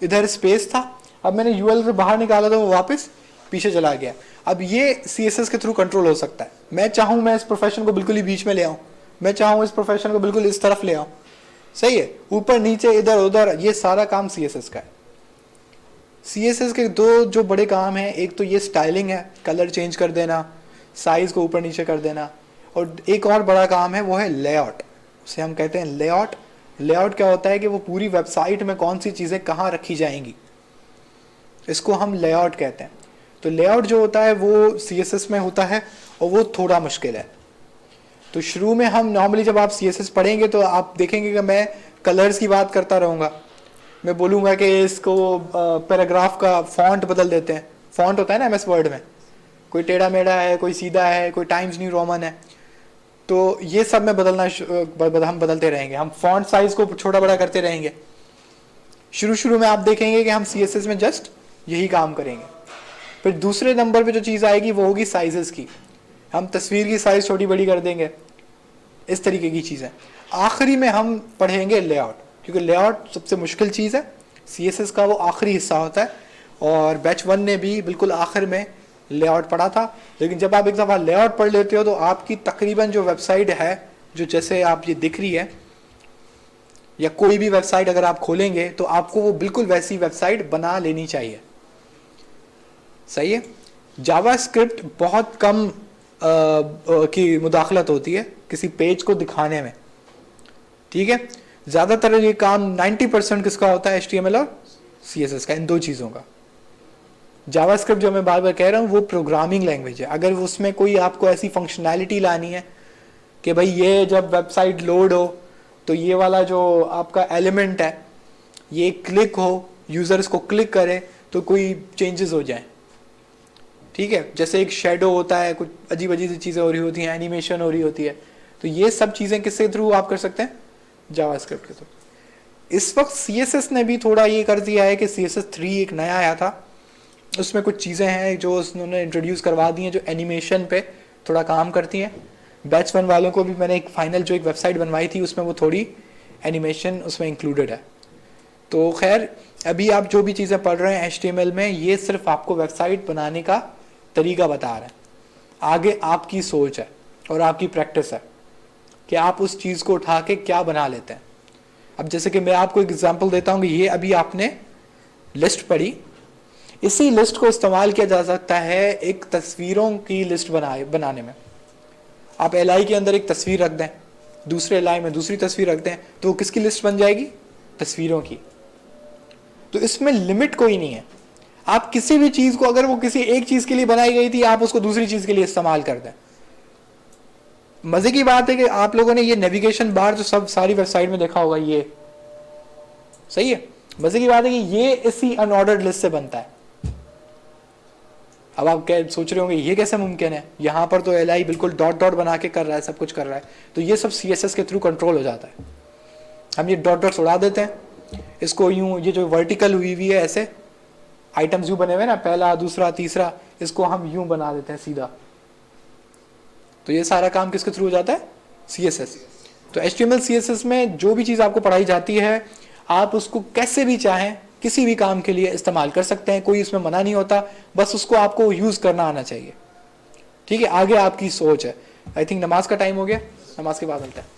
इधर स्पेस था, अब मैंने UL से बाहर निकाला तो वो वापस पीछे चला गया। अब ये CSS के थ्रू कंट्रोल हो सकता है। मैं चाहूं मैं इस प्रोफेशन को बिल्कुल ही बीच में ले आऊं, मैं चाहूं इस प्रोफेशन को बिल्कुल इस तरफ ले आऊं, सही है, ऊपर नीचे इधर उधर, ये सारा काम CSS का है। CSS के दो जो बड़े काम हैं, एक तो ये स्टाइलिंग है, कलर चेंज कर देना, साइज को ऊपर नीचे कर देना, और एक और बड़ा काम है वो है लेआउट, उसे हम कहते हैं लेआउट। लेआउट क्या होता है कि वो पूरी वेबसाइट में कौन सी चीज़ें कहाँ रखी जाएंगी, इसको हम लेआउट कहते हैं। तो लेआउट जो होता है वो CSS में होता है और वो थोड़ा मुश्किल है। तो शुरू में हम नॉर्मली जब आप CSS पढ़ेंगे तो आप देखेंगे कि मैं कलर्स की बात करता रहूँगा, मैं बोलूँगा कि इसको पैराग्राफ का फॉन्ट बदल देते हैं। फॉन्ट होता है ना MS वर्ड में, कोई टेढ़ा मेढ़ा है, कोई सीधा है, कोई टाइम्स न्यू रोमन है, तो ये सब में हम बदलते रहेंगे, हम फॉन्ट साइज को छोटा बड़ा करते रहेंगे। शुरू में आप देखेंगे कि हम CSS में जस्ट यही काम करेंगे। फिर दूसरे नंबर पे जो चीज़ आएगी वो होगी साइजेस की, हम तस्वीर की साइज छोटी बड़ी कर देंगे, इस तरीके की चीज़ें। आखिरी में हम पढ़ेंगे लेआउट, क्योंकि लेआउट सबसे मुश्किल चीज़ है, CSS का वो आखिरी हिस्सा होता है, और बैच 1 ने भी बिल्कुल आखिर में लेआउट पढ़ा था। लेकिन जब आप एक दफ़ा लेआउट पढ़ लेते हो तो आपकी तकरीबन जो वेबसाइट है, जो जैसे आप ये दिख रही है, या कोई भी वेबसाइट अगर आप खोलेंगे तो आपको वो बिल्कुल वैसी वेबसाइट बना लेनी चाहिए, सही है। जावास्क्रिप्ट बहुत कम की मुदाखलत होती है किसी पेज को दिखाने में, ठीक है। ज़्यादातर ये काम 90% किसका होता है, HTML और CSS का, इन दो चीज़ों का। जावास्क्रिप्ट जो मैं बार बार कह रहा हूँ वो प्रोग्रामिंग लैंग्वेज है। अगर उसमें कोई आपको ऐसी फंक्शनैलिटी लानी है कि भाई ये जब वेबसाइट लोड हो तो ये वाला जो आपका एलिमेंट है ये क्लिक हो, यूज़र इसको क्लिक करे तो कोई चेंजेस हो जाए, ठीक है, जैसे एक शेडो होता है, कुछ अजीब अजीब सी चीज़ें हो रही होती हैं, एनिमेशन हो रही होती है, तो ये सब चीज़ें किसके थ्रू आप कर सकते हैं, जावास्क्रिप्ट के थ्रू। इस वक्त CSS ने भी थोड़ा ये कर दिया है कि CSS 3 एक नया आया था, उसमें कुछ चीज़ें हैं जो उन्होंने इंट्रोड्यूस करवा दी हैं जो एनिमेशन पे थोड़ा काम करती हैं। बैच 1 वालों को भी मैंने एक फाइनल जो एक वेबसाइट बनवाई थी उसमें वो थोड़ी एनिमेशन उसमें इंक्लूडेड है। तो खैर अभी आप जो भी चीज़ें पढ़ रहे हैं HTML में, ये सिर्फ आपको वेबसाइट बनाने का तरीका बता रहे हैं, आगे आपकी सोच है और आपकी प्रैक्टिस है कि आप उस चीज़ को उठा के क्या बना लेते हैं। अब जैसे कि मैं आपको एक एग्जांपल देता हूँ कि ये अभी आपने लिस्ट पढ़ी, इसी लिस्ट को इस्तेमाल किया जा सकता है एक तस्वीरों की लिस्ट बनाने में। आप LI के अंदर एक तस्वीर रख दें, दूसरे LI में दूसरी तस्वीर रख दें, तो वो किसकी लिस्ट बन जाएगी, तस्वीरों की। तो इसमें लिमिट कोई नहीं है, आप किसी भी चीज़ को, अगर वो किसी एक चीज़ के लिए बनाई गई थी, आप उसको दूसरी चीज़ के लिए इस्तेमाल कर दें। मज़े की बात है कि आप लोगों ने ये नेविगेशन बार जो सब सारी वेबसाइट में देखा होगा, ये सही है। मज़े की बात है कि ये इसी अनऑर्डर्ड लिस्ट से बनता है। अब आप क्या सोच रहे होंगे ये कैसे मुमकिन है, यहाँ पर तो LI बिल्कुल डॉट डॉट बना के कर रहा है, सब कुछ कर रहा है। तो ये सब CSS के थ्रू कंट्रोल हो जाता है। हम ये डॉट डॉट्स उड़ा देते हैं, इसको यूँ, ये जो वर्टिकल हुई हुई है ऐसे आइटम्स यूँ बने हुए ना, पहला दूसरा तीसरा, इसको हम यूँ बना देते हैं सीधा। तो ये सारा काम किसके थ्रू हो जाता है, CSS। तो HTML CSS में जो भी चीज़ आपको पढ़ाई जाती है, आप उसको कैसे भी चाहें किसी भी काम के लिए इस्तेमाल कर सकते हैं, कोई इसमें मना नहीं होता, बस उसको आपको यूज़ करना आना चाहिए, ठीक है। आगे आपकी सोच है। आई थिंक नमाज का टाइम हो गया, नमाज के बाद मिलते हैं।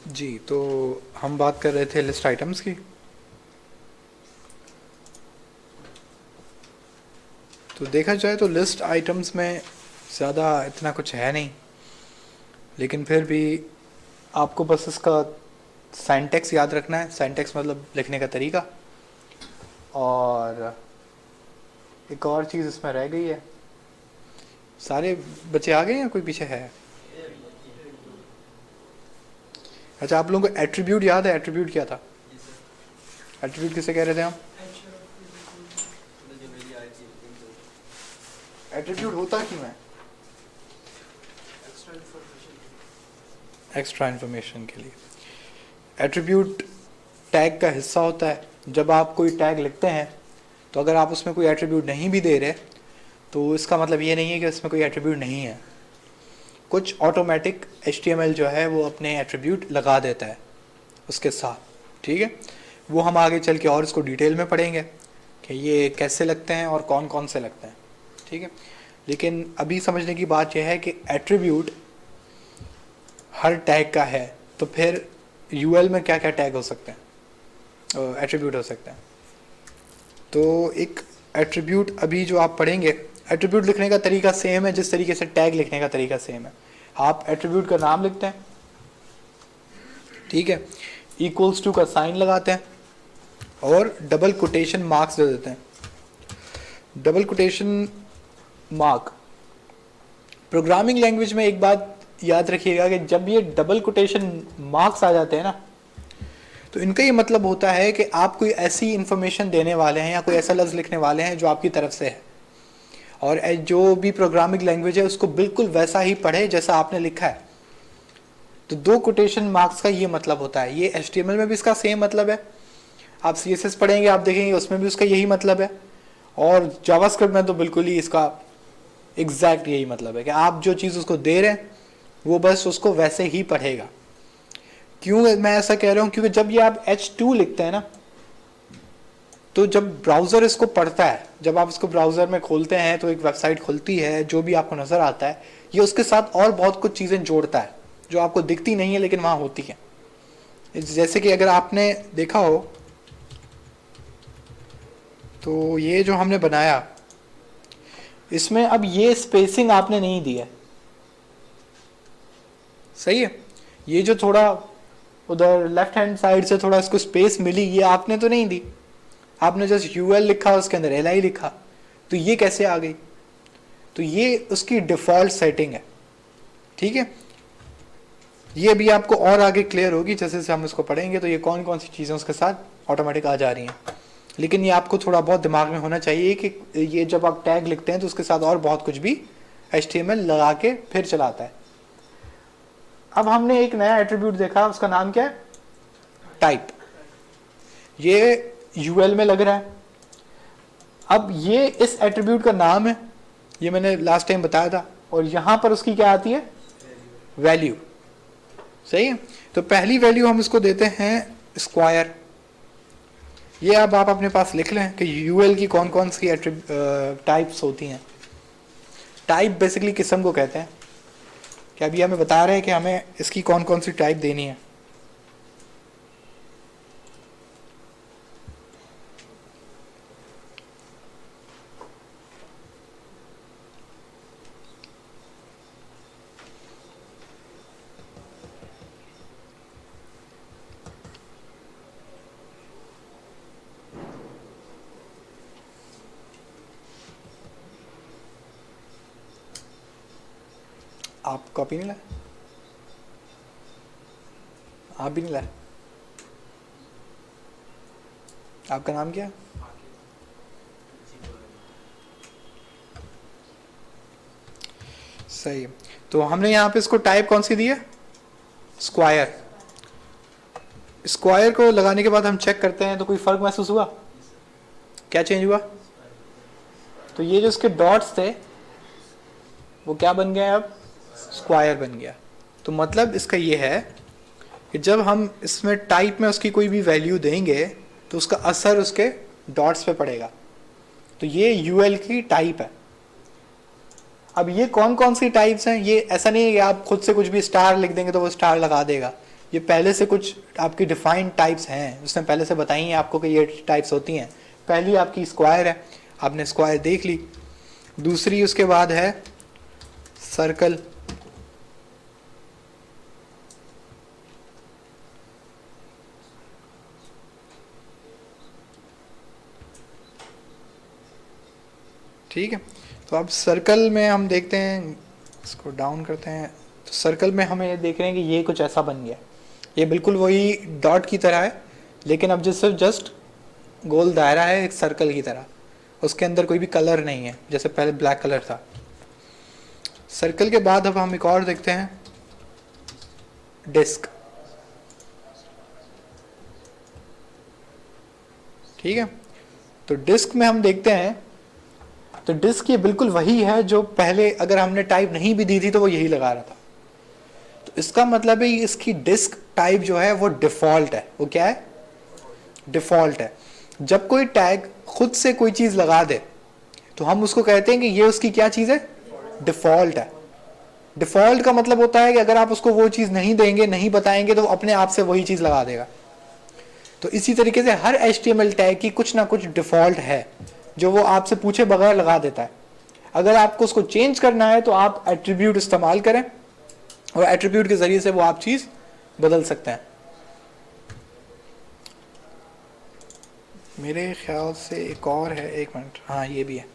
जी, तो हम बात कर रहे थे लिस्ट आइटम्स की। तो देखा जाए तो लिस्ट आइटम्स में ज़्यादा इतना कुछ है नहीं, लेकिन फिर भी आपको बस इसका सिंटैक्स याद रखना है। सिंटैक्स मतलब लिखने का तरीका। और एक और चीज़ इसमें रह गई है। सारे बच्चे आ गए या कोई पीछे है? अच्छा, आप लोगों को एट्रीब्यूट याद है? एट्रीब्यूट क्या था? जी सर, एट्रीब्यूट किसे कह रहे थे हम? जो मेरी आई थी एट्रीब्यूट होता क्यों है? एक्स्ट्रा इन्फॉर्मेशन के लिए। एट्रीब्यूट टैग का हिस्सा होता है। जब आप कोई टैग लिखते हैं तो अगर आप उसमें कोई एट्रीब्यूट नहीं भी दे रहे तो इसका मतलब ये नहीं है कि उसमें कोई एट्रीब्यूट नहीं है। कुछ ऑटोमेटिक HTML जो है वो अपने एट्रीब्यूट लगा देता है उसके साथ, ठीक है। वो हम आगे चल के और इसको डिटेल में पढ़ेंगे कि ये कैसे लगते हैं और कौन कौन से लगते हैं, ठीक है। लेकिन अभी समझने की बात यह है कि एट्रीब्यूट हर टैग का है, तो फिर UL में क्या क्या टैग हो सकते हैं, एट्रीब्यूट हो सकते हैं। तो एक एट्रीब्यूट अभी जो आप पढ़ेंगे, एट्रीब्यूट लिखने का तरीका सेम है जिस तरीके से टैग लिखने का तरीका सेम है। आप एट्रीब्यूट का नाम लिखते हैं, ठीक है, इक्वल्स टू का साइन लगाते हैं और डबल कोटेशन मार्क्स दे देते हैं। Double quotation mark, programming language में एक बात याद रखिएगा कि जब ये डबल कोटेशन मार्क्स आ जाते हैं ना, तो इनका ये मतलब होता है कि आप कोई ऐसी इंफॉर्मेशन देने वाले हैं या कोई ऐसा लफ्ज़ लिखने वाले हैं जो आपकी तरफ से है, और जो भी प्रोग्रामिंग लैंग्वेज है उसको बिल्कुल वैसा ही पढ़े जैसा आपने लिखा है। तो दो कोटेशन मार्क्स का ये मतलब होता है। ये HTML में भी इसका सेम मतलब है। आप CSS पढ़ेंगे, आप देखेंगे उसमें भी उसका यही मतलब है, और जावास्क्रिप्ट में तो बिल्कुल ही इसका एग्जैक्ट यही मतलब है कि आप जो चीज़ उसको दे रहे हैं वो बस उसको वैसे ही पढ़ेगा। क्यों मैं ऐसा कह रहा हूँ? क्योंकि जब ये आप H2 लिखते हैं ना, तो जब ब्राउज़र इसको पढ़ता है, जब आप इसको ब्राउज़र में खोलते हैं तो एक वेबसाइट खुलती है, जो भी आपको नज़र आता है ये उसके साथ और बहुत कुछ चीज़ें जोड़ता है जो आपको दिखती नहीं है लेकिन वहाँ होती हैं। जैसे कि अगर आपने देखा हो तो ये जो हमने बनाया, इसमें अब ये स्पेसिंग आपने नहीं दी है, सही है। ये जो थोड़ा उधर लेफ्ट हैंड साइड से थोड़ा इसको स्पेस मिली, ये आपने तो नहीं दी, आपने जस्ट UL लिखा, उसके अंदर LI लिखा। तो ये कैसे आ गई? तो ये उसकी डिफ़ॉल्ट सेटिंग है, ठीक है। ये भी आपको और आगे क्लियर होगी जैसे जैसे हम इसको पढ़ेंगे, तो ये कौन कौन सी चीज़ें उसके साथ ऑटोमेटिक आ जा रही हैं। लेकिन ये आपको थोड़ा बहुत दिमाग में होना चाहिए कि ये जब आप टैग लिखते हैं तो उसके साथ और बहुत कुछ भी HTML लगा के फिर चलाता है। अब हमने एक नया एट्रीब्यूट देखा, उसका नाम क्या है? टाइप। ये UL में लग रहा है। अब ये इस एट्रीब्यूट का नाम है, ये मैंने लास्ट टाइम बताया था, और यहां पर उसकी क्या आती है? वैल्यू, सही है। तो पहली वैल्यू हम इसको देते हैं स्क्वायर। ये अब आप अपने पास लिख लें कि UL की कौन कौन सी टाइप्स होती हैं। टाइप बेसिकली किस्म को कहते हैं, कि अभी हमें बता रहे हैं कि हमें इसकी कौन कौन सी टाइप देनी है। आप कॉपी नहीं लाए? आप भी नहीं लाए? आपका नाम क्या है? सही है। तो हमने यहाँ पे इसको टाइप कौन सी दी है? स्क्वायर। स्क्वायर को लगाने के बाद हम चेक करते हैं तो कोई फर्क महसूस हुआ? क्या चेंज हुआ? तो ये जो इसके डॉट्स थे वो क्या बन गया? अब स्क्वायर बन गया। तो मतलब इसका ये है कि जब हम इसमें टाइप में उसकी कोई भी वैल्यू देंगे तो उसका असर उसके डॉट्स पे पड़ेगा। तो ये UL की टाइप है। अब ये कौन कौन सी टाइप्स हैं? ये ऐसा नहीं है कि आप खुद से कुछ भी स्टार लिख देंगे तो वो स्टार लगा देगा। ये पहले से कुछ आपकी डिफाइंड टाइप्स हैं, उसने पहले से बताई हैं आपको कि ये टाइप्स होती हैं। पहली आपकी स्क्वायर है, आपने स्क्वायर देख ली। दूसरी उसके बाद है सर्कल, ठीक है। तो अब सर्कल में हम देखते हैं, इसको डाउन करते हैं, तो सर्कल में हमें ये देख रहे हैं कि ये कुछ ऐसा बन गया। ये बिल्कुल वही डॉट की तरह है, लेकिन अब जस्ट गोल दायरा है एक सर्कल की तरह, उसके अंदर कोई भी कलर नहीं है, जैसे पहले ब्लैक कलर था। सर्कल के बाद अब हम एक और देखते हैं, डिस्क, ठीक है। तो डिस्क में हम देखते हैं, तो डिस्क ये बिल्कुल वही है जो पहले अगर हमने टाइप नहीं भी दी थी तो वो यही लगा रहा था। तो इसका मतलब है इसकी डिस्क टाइप जो है वो डिफॉल्ट है। वो क्या है? डिफॉल्ट है। जब कोई टैग खुद से कोई चीज लगा दे तो हम उसको कहते हैं कि ये उसकी क्या चीज है? डिफॉल्ट है। डिफॉल्ट का मतलब होता है कि अगर आप उसको वो चीज नहीं देंगे, नहीं बताएंगे, तो अपने आप से वही चीज लगा देगा। तो इसी तरीके से हर HTML टैग की कुछ ना कुछ डिफॉल्ट है जो वो आपसे पूछे बगैर लगा देता है। अगर आपको उसको चेंज करना है तो आप एट्रीब्यूट इस्तेमाल करें और एट्रीब्यूट के जरिए से वो आप चीज बदल सकते हैं। मेरे ख्याल से एक और है, एक मिनट, हाँ ये भी है,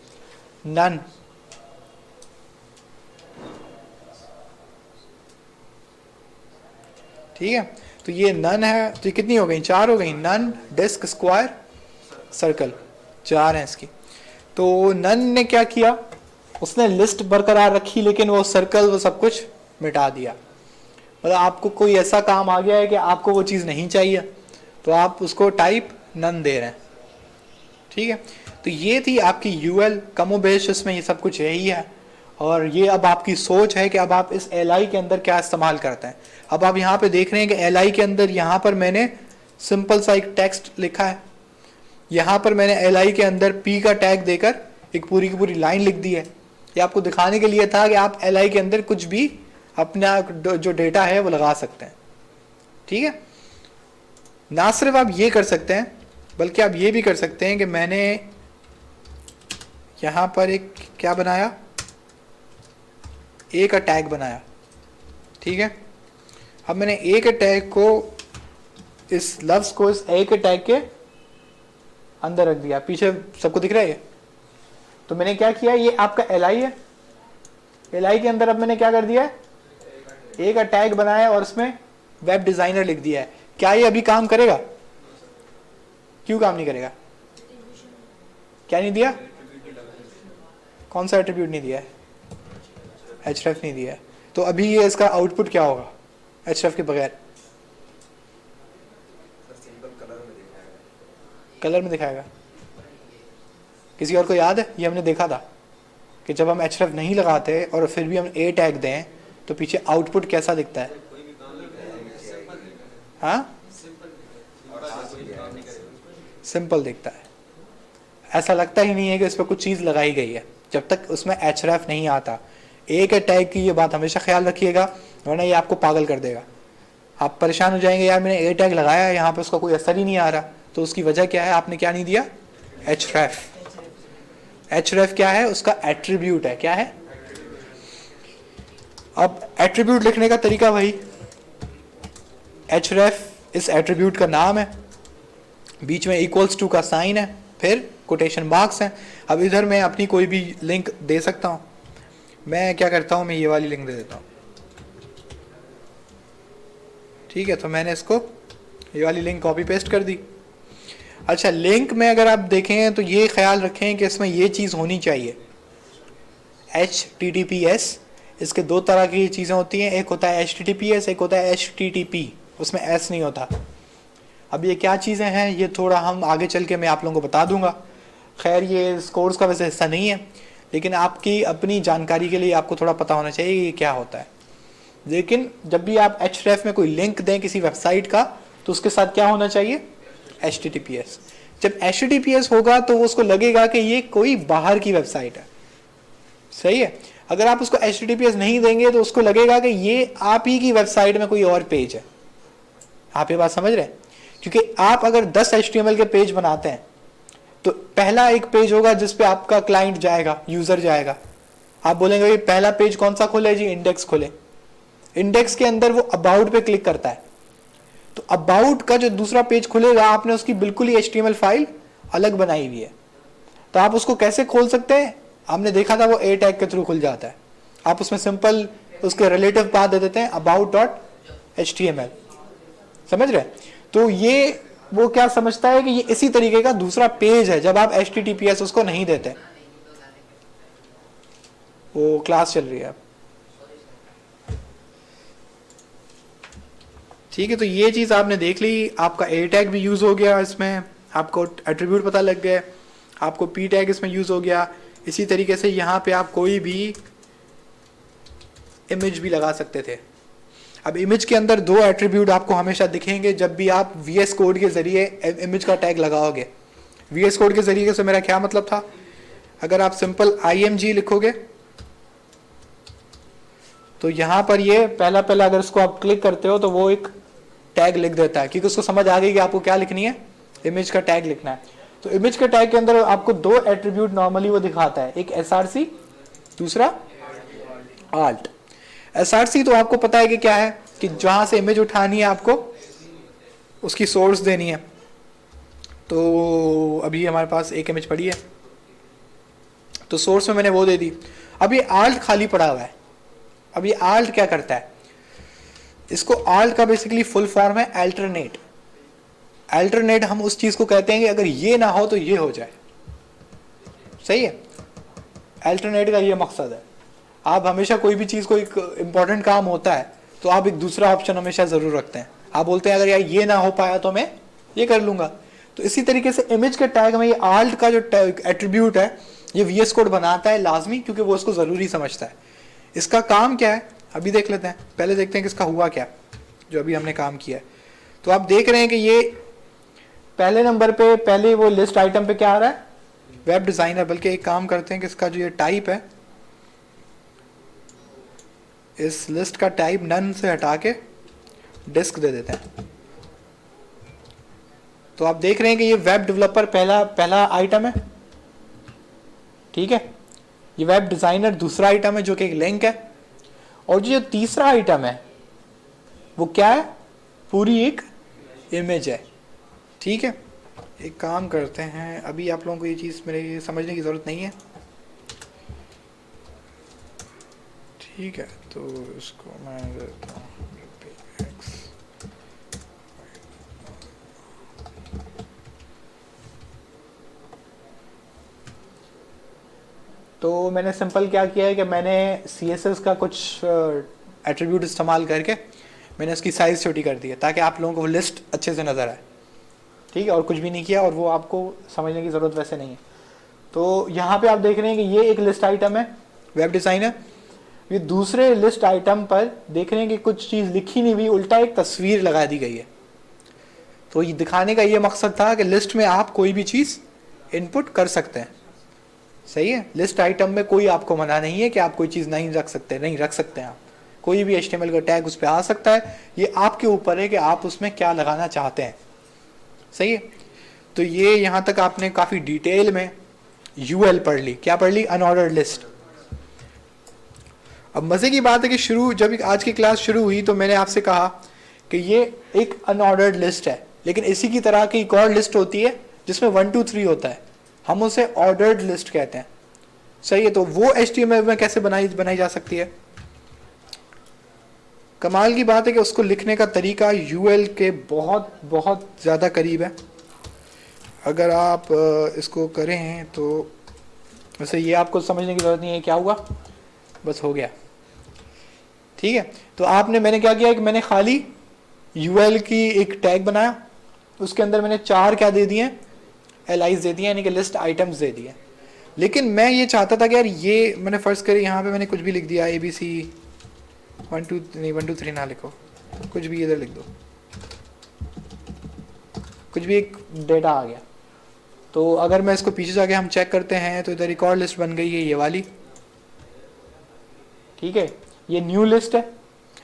नन। ठीक है, तो ये नन है। तो ये कितनी हो गई? 4 हो गई। नन, डिस्क, स्क्वायर, सर्कल, 4 हैं इसकी। तो नन ने क्या किया? उसने लिस्ट बरकरार रखी, लेकिन वो सर्कल वो सब कुछ मिटा दिया। मतलब आपको कोई ऐसा काम आ गया है कि आपको वो चीज़ नहीं चाहिए, तो आप उसको टाइप नन दे रहे हैं। ठीक है, तो ये थी आपकी यूएल। कमोबेश इसमें ये सब कुछ यही है। और ये अब आपकी सोच है कि अब आप इस एल के अंदर क्या इस्तेमाल करते हैं। अब आप यहाँ पे देख रहे हैं कि एल के अंदर यहाँ पर मैंने सिंपल सा एक टेक्स्ट लिखा है, यहाँ पर मैंने एल के अंदर पी का टैग देकर एक पूरी की पूरी लाइन लिख दी है। ये आपको दिखाने के लिए था कि आप एल के अंदर कुछ भी अपना जो डेटा है वो लगा सकते हैं। ठीक है, ना सिर्फ आप ये कर सकते हैं बल्कि आप ये भी कर सकते हैं कि मैंने यहाँ पर एक क्या बनाया, ए का टैग बनाया। ठीक है, अब मैंने ए के टैग को, इस लफ्ज को इस ए के टैग के अंदर रख दिया। पीछे सबको दिख रहा है ये? तो मैंने क्या किया, ये आपका एल है, एल के अंदर अब मैंने क्या कर दिया है, ए का टैग बनाया और उसमें वेब डिजाइनर लिख दिया है। क्या ये अभी काम करेगा? क्यों काम नहीं करेगा? क्या नहीं दिया? कौन सा एट्रीब्यूट नहीं दिया है? href नहीं दिया है। तो अभी ये इसका आउटपुट क्या होगा href के बगैर? कलर में दिखाएगा। किसी और को याद है? ये हमने देखा था कि जब हम href नहीं लगाते और फिर भी हम ए टैग दें तो पीछे आउटपुट कैसा दिखता है? हाँ, सिंपल दिखता है। ऐसा लगता ही नहीं है कि इस पर कुछ चीज़ लगाई गई है जब तक उसमें href नहीं आता। ए के टैग की ये बात हमेशा ख्याल रखिएगा, वरना ये आपको पागल कर देगा। आप परेशान हो जाएंगे, यार मैंने ए टैग लगाया है, यहाँ पे उसका कोई असर ही नहीं आ रहा। तो उसकी वजह क्या है? आपने क्या नहीं दिया? href। href क्या है? उसका एट्रीब्यूट है। क्या है? अब एट्रीब्यूट लिखने का तरीका वही, href इस एट्रीब्यूट का नाम है, बीच में इक्वल्स टू का साइन है, फिर कोटेशन मार्क्स हैं। अब इधर मैं अपनी कोई भी लिंक दे सकता हूँ। मैं क्या करता हूँ, मैं ये वाली लिंक दे देता हूँ। ठीक है, तो मैंने इसको ये वाली लिंक कॉपी पेस्ट कर दी। अच्छा, लिंक में अगर आप देखें तो ये ख्याल रखें कि इसमें ये चीज़ होनी चाहिए, HTTPS। इसके 2 तरह की चीज़ें होती हैं, एक होता है HTTPS, एक होता है HTTP, उसमें S नहीं होता। अब ये क्या चीज़ें हैं ये थोड़ा हम आगे चल के मैं आप लोगों को बता दूंगा। खैर ये इस कोर्स का वैसे हिस्सा नहीं है, लेकिन आपकी अपनी जानकारी के लिए आपको थोड़ा पता होना चाहिए ये क्या होता है। लेकिन जब भी आप href में कोई लिंक दें किसी वेबसाइट का तो उसके साथ क्या होना चाहिए? HTTPS। जब HTTPS होगा तो उसको लगेगा कि ये कोई बाहर की वेबसाइट है। सही है। अगर आप उसको HTTPS नहीं देंगे तो उसको लगेगा कि ये आप ही की वेबसाइट में कोई और पेज है। आप ये बात समझ रहे हैं? क्योंकि आप अगर 10 HTML के पेज बनाते हैं तो पहला एक पेज होगा जिस पे आपका क्लाइंट जाएगा, यूजर जाएगा। आप बोलेंगे ये पहला पेज कौन सा खोले जी? इंडेक्स खोले। इंडेक्स के अंदर वो अबाउट पे क्लिक करता है, तो अबाउट का जो दूसरा पेज खुलेगा आपने उसकी बिल्कुल ही HTML फाइल अलग बनाई हुई है। तो आप उसको कैसे खोल सकते हैं? हमने देखा था वो ए टैग के थ्रू खुल जाता है। आप उसमें सिंपल उसके रिलेटिव पाथ दे देते हैं about.html। समझ रहे? तो ये वो क्या समझता है कि ये इसी तरीके का दूसरा पेज है जब आप HTTPS उसको नहीं देते। वो क्लास चल रही है। ठीक है, तो ये चीज आपने देख ली। आपका ए टैग भी यूज हो गया इसमें, आपको एट्रीब्यूट पता लग गए, आपको पी टैग इसमें यूज हो गया। इसी तरीके से यहाँ पे आप कोई भी इमेज भी लगा सकते थे। अब इमेज के अंदर दो एट्रीब्यूट आपको हमेशा दिखेंगे जब भी आप VS कोड के जरिए इमेज का टैग लगाओगे। VS कोड के जरिए से मेरा क्या मतलब था? अगर आप सिंपल img लिखोगे तो यहाँ पर ये पहला अगर इसको आप क्लिक करते हो तो वो एक टैग लिख देता है, क्योंकि उसको समझ आ गई कि आपको क्या लिखनी है, इमेज का टैग लिखना है। तो इमेज के टैग के अंदर आपको दो एट्रीब्यूट नॉर्मली वो दिखाता है, एक src, दूसरा alt। src तो आपको पता है कि क्या है, कि जहां से इमेज उठानी है आपको उसकी सोर्स देनी है। तो अभी हमारे पास एक इमेज पड़ी है तो सोर्स में मैंने वो दे दी। अब ये alt खाली पड़ा हुआ है। अब ये alt क्या करता है? इसको alt का बेसिकली फुल फॉर्म है अल्टरनेट। अल्टरनेट हम उस चीज को कहते हैं कि अगर ये ना हो तो ये हो जाए। सही है? अल्टरनेट का ये मकसद है। आप हमेशा कोई भी चीज को, एक इंपॉर्टेंट काम होता है तो आप एक दूसरा ऑप्शन हमेशा जरूर रखते हैं। आप बोलते हैं अगर यार ये ना हो पाया तो मैं ये कर लूंगा। तो इसी तरीके से इमेज के टैग में ये alt का जो एट्रीब्यूट है ये VS कोड बनाता है लाजमी, क्योंकि वो उसको जरूरी समझता है। इसका काम क्या है अभी देख लेते हैं। पहले देखते हैं कि इसका हुआ क्या जो अभी हमने काम किया है। तो आप देख रहे हैं कि ये पहले नंबर पे, पहले वो लिस्ट आइटम पे क्या आ रहा है? Web designer. बल्कि एक काम करते हैं कि इसका जो ये टाइप है, इस लिस्ट का टाइप नन से हटा के डिस्क दे देते हैं। तो आप देख रहे हैं कि ये वेब डेवलपर पहला आइटम है। ठीक है, ये वेब डिजाइनर दूसरा आइटम है जो कि एक लिंक है। और जो तीसरा आइटम है वो क्या है? पूरी एक इमेज है। ठीक है, एक काम करते हैं, अभी आप लोगों को ये चीज़ मेरे समझने की ज़रूरत नहीं है। ठीक है, तो इसको मैं देता हूँ तो मैंने सिंपल क्या किया है कि मैंने CSS का कुछ एट्रीब्यूट इस्तेमाल करके मैंने उसकी साइज़ छोटी कर दी है ताकि आप लोगों को लिस्ट अच्छे से नज़र आए। ठीक है, और कुछ भी नहीं किया, और वो आपको समझने की ज़रूरत वैसे नहीं है। तो यहाँ पे आप देख रहे हैं कि ये एक लिस्ट आइटम है वेब डिज़ाइनर। ये दूसरे लिस्ट आइटम पर देख रहे हैं कि कुछ चीज़ लिखी नहीं हुई, उल्टा एक तस्वीर लगा दी गई है। तो ये दिखाने का ये मकसद था कि लिस्ट में आप कोई भी चीज़ इनपुट कर सकते हैं। सही है, लिस्ट आइटम में कोई आपको मना नहीं है कि आप कोई चीज़ नहीं रख सकते, नहीं रख सकते हैं। आप कोई भी HTML का टैग उस पर आ सकता है। ये आपके ऊपर है कि आप उसमें क्या लगाना चाहते हैं। सही है, तो ये यहाँ तक आपने काफ़ी डिटेल में UL पढ़ ली। क्या पढ़ ली? Unordered list. अब मज़े की बात है कि जब आज की क्लास शुरू हुई तो मैंने आपसे कहा कि ये एक अनऑर्डर्ड लिस्ट है, लेकिन इसी की तरह की एक और लिस्ट होती है जिसमें 1 2 3 होता है, हम उसे ऑर्डर्ड लिस्ट कहते हैं। सही है, तो वो HTML में कैसे बनाई जा सकती है? कमाल की बात है कि उसको लिखने का तरीका UL के बहुत बहुत ज़्यादा करीब है। अगर आप इसको करें तो वैसे ये आपको समझने की ज़रूरत नहीं है क्या हुआ, बस हो गया। ठीक है, तो मैंने क्या किया कि मैंने खाली UL की एक टैग बनाया, उसके अंदर मैंने 4 क्या दे दिए? LIs दे दिए, यानी कि लिस्ट आइटम्स दे दिए। लेकिन मैं ये चाहता था कि यार ये मैंने फ़र्ज़ करी यहाँ पे मैंने कुछ भी लिख दिया, ABC 1 2 3 ना लिखो, कुछ भी इधर लिख दो, कुछ भी एक डेटा आ गया। तो अगर मैं इसको पीछे जाके हम चेक करते हैं तो इधर रिकॉर्ड लिस्ट बन गई है ये वाली। ठीक है, ये न्यू लिस्ट है।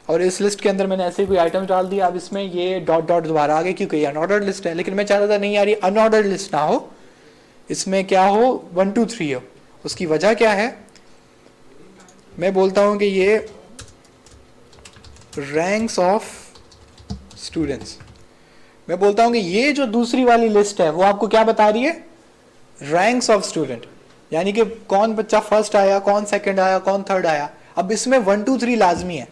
और इस लिस्ट के अंदर मैंने ऐसे कोई आइटम डाल दिया, अब इसमें ये डॉट डॉट दोबारा आ गए क्योंकि ये अनऑर्डर्ड लिस्ट है। लेकिन मैं चाहता था नहीं यार ये अनऑर्डर्ड लिस्ट ना हो, इसमें क्या हो 1 2 3 हो। उसकी वजह क्या है, मैं बोलता हूं कि ये रैंक्स ऑफ स्टूडेंट्स, मैं बोलता हूं कि ये जो दूसरी वाली लिस्ट है वो आपको क्या बता रही है, रैंक्स ऑफ स्टूडेंट, यानी कि कौन बच्चा फर्स्ट आया, कौन सेकंड आया, कौन थर्ड आया। अब इसमें 1 2 3 लाजमी है।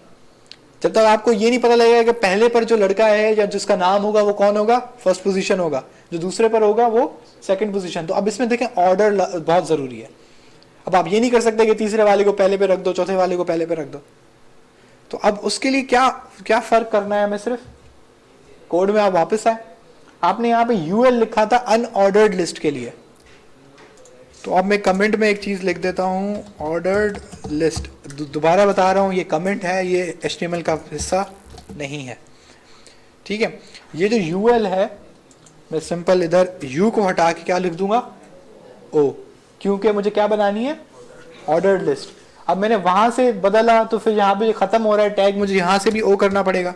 जब तक आपको ये नहीं पता लगेगा कि पहले पर जो लड़का है या जिसका नाम होगा वो कौन होगा, फर्स्ट पोजीशन होगा, जो दूसरे पर होगा वो सेकंड पोजीशन। तो अब इसमें देखें ऑर्डर बहुत जरूरी है। अब आप ये नहीं कर सकते कि तीसरे वाले को पहले पे रख दो, चौथे वाले को पहले पे रख दो। तो अब उसके लिए क्या क्या फर्क करना है, हमें सिर्फ कोड में आप वापस आए, आपने यहाँ पे यूएल लिखा था अनऑर्डर्ड लिस्ट के लिए। तो अब मैं कमेंट में एक चीज लिख देता हूँ, ऑर्डर्ड लिस्ट। दोबारा बता रहा हूँ ये कमेंट है, ये HTML का हिस्सा नहीं है, ठीक है। ये जो यूएल है, मैं सिंपल इधर यू को हटा के क्या लिख दूंगा, ओ, क्योंकि मुझे क्या बनानी है, ऑर्डर्ड लिस्ट। अब मैंने वहां से बदला तो फिर यहाँ पे खत्म हो रहा है टैग, मुझे यहाँ से भी ओ करना पड़ेगा,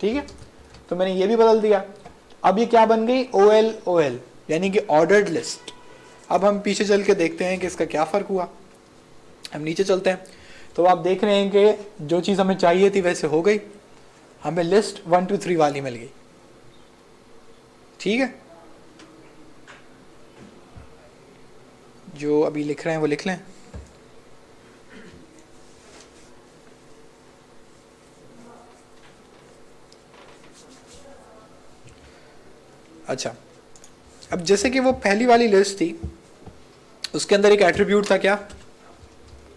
ठीक है। तो मैंने ये भी बदल दिया। अब ये क्या बन गई, OL OL, यानी कि ऑर्डर्ड लिस्ट। अब हम पीछे चल के देखते हैं कि इसका क्या फर्क हुआ। हम नीचे चलते हैं तो आप देख रहे हैं कि जो चीज़ हमें चाहिए थी वैसे हो गई, हमें लिस्ट 1 2 3 वाली मिल गई, ठीक है। जो अभी लिख रहे हैं वो लिख लें। अच्छा, अब जैसे कि वो पहली वाली लिस्ट थी, उसके अंदर एक एट्रीब्यूट था क्या,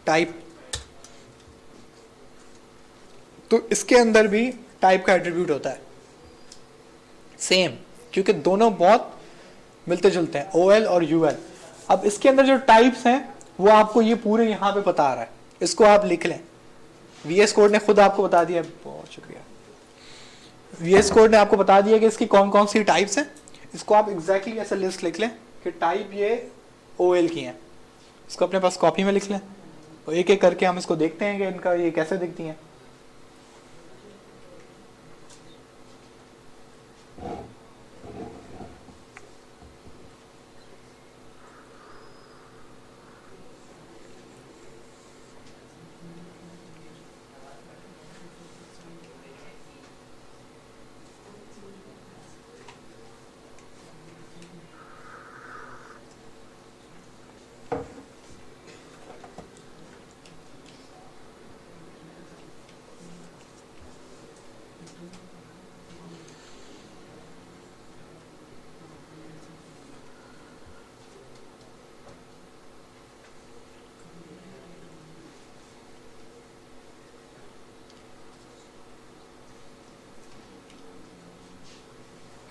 टाइप। तो इसके अंदर भी टाइप का एट्रीब्यूट होता है सेम, क्योंकि दोनों बहुत मिलते जुलते हैं, OL और UL। अब इसके अंदर जो टाइप्स हैं वो आपको ये पूरे यहाँ पे बता रहा है, इसको आप लिख लें। VS कोड ने खुद आपको बता दिया, बहुत शुक्रिया। VS कोड ने आपको बता दिया कि इसकी कौन कौन सी टाइप्स हैं। इसको आप एग्जैक्टली ऐसे लिस्ट लिख लें कि टाइप ये OL की हैं, इसको अपने पास कॉपी में लिख लें और एक एक करके हम इसको देखते हैं कि इनका ये कैसे दिखती हैं।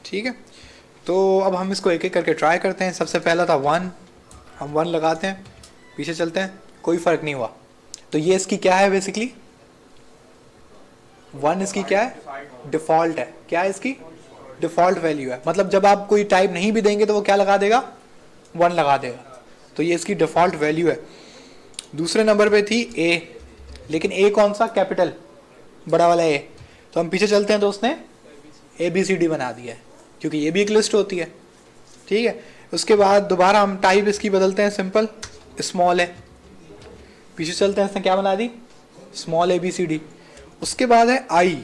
ठीक है, तो अब हम इसको एक एक करके ट्राई करते हैं। सबसे पहला था 1, हम 1 लगाते हैं, पीछे चलते हैं, कोई फर्क नहीं हुआ। तो ये इसकी क्या है, बेसिकली 1 इसकी क्या है, डिफॉल्ट है। क्या है इसकी, डिफॉल्ट वैल्यू है। मतलब जब आप कोई टाइप नहीं भी देंगे तो वो क्या लगा देगा, 1 लगा देगा। तो ये इसकी डिफॉल्ट वैल्यू है। दूसरे नंबर पे थी A, लेकिन A कौन सा, कैपिटल, बड़ा वाला A। तो हम पीछे चलते हैं तो उसने ABCD बना दिया है, क्योंकि ये भी एक लिस्ट होती है, ठीक है। उसके बाद दोबारा हम टाइप इसकी बदलते हैं, सिंपल स्मॉल है। पीछे चलते हैं, इसने क्या बना दी, स्मॉल ABCD। उसके बाद है I,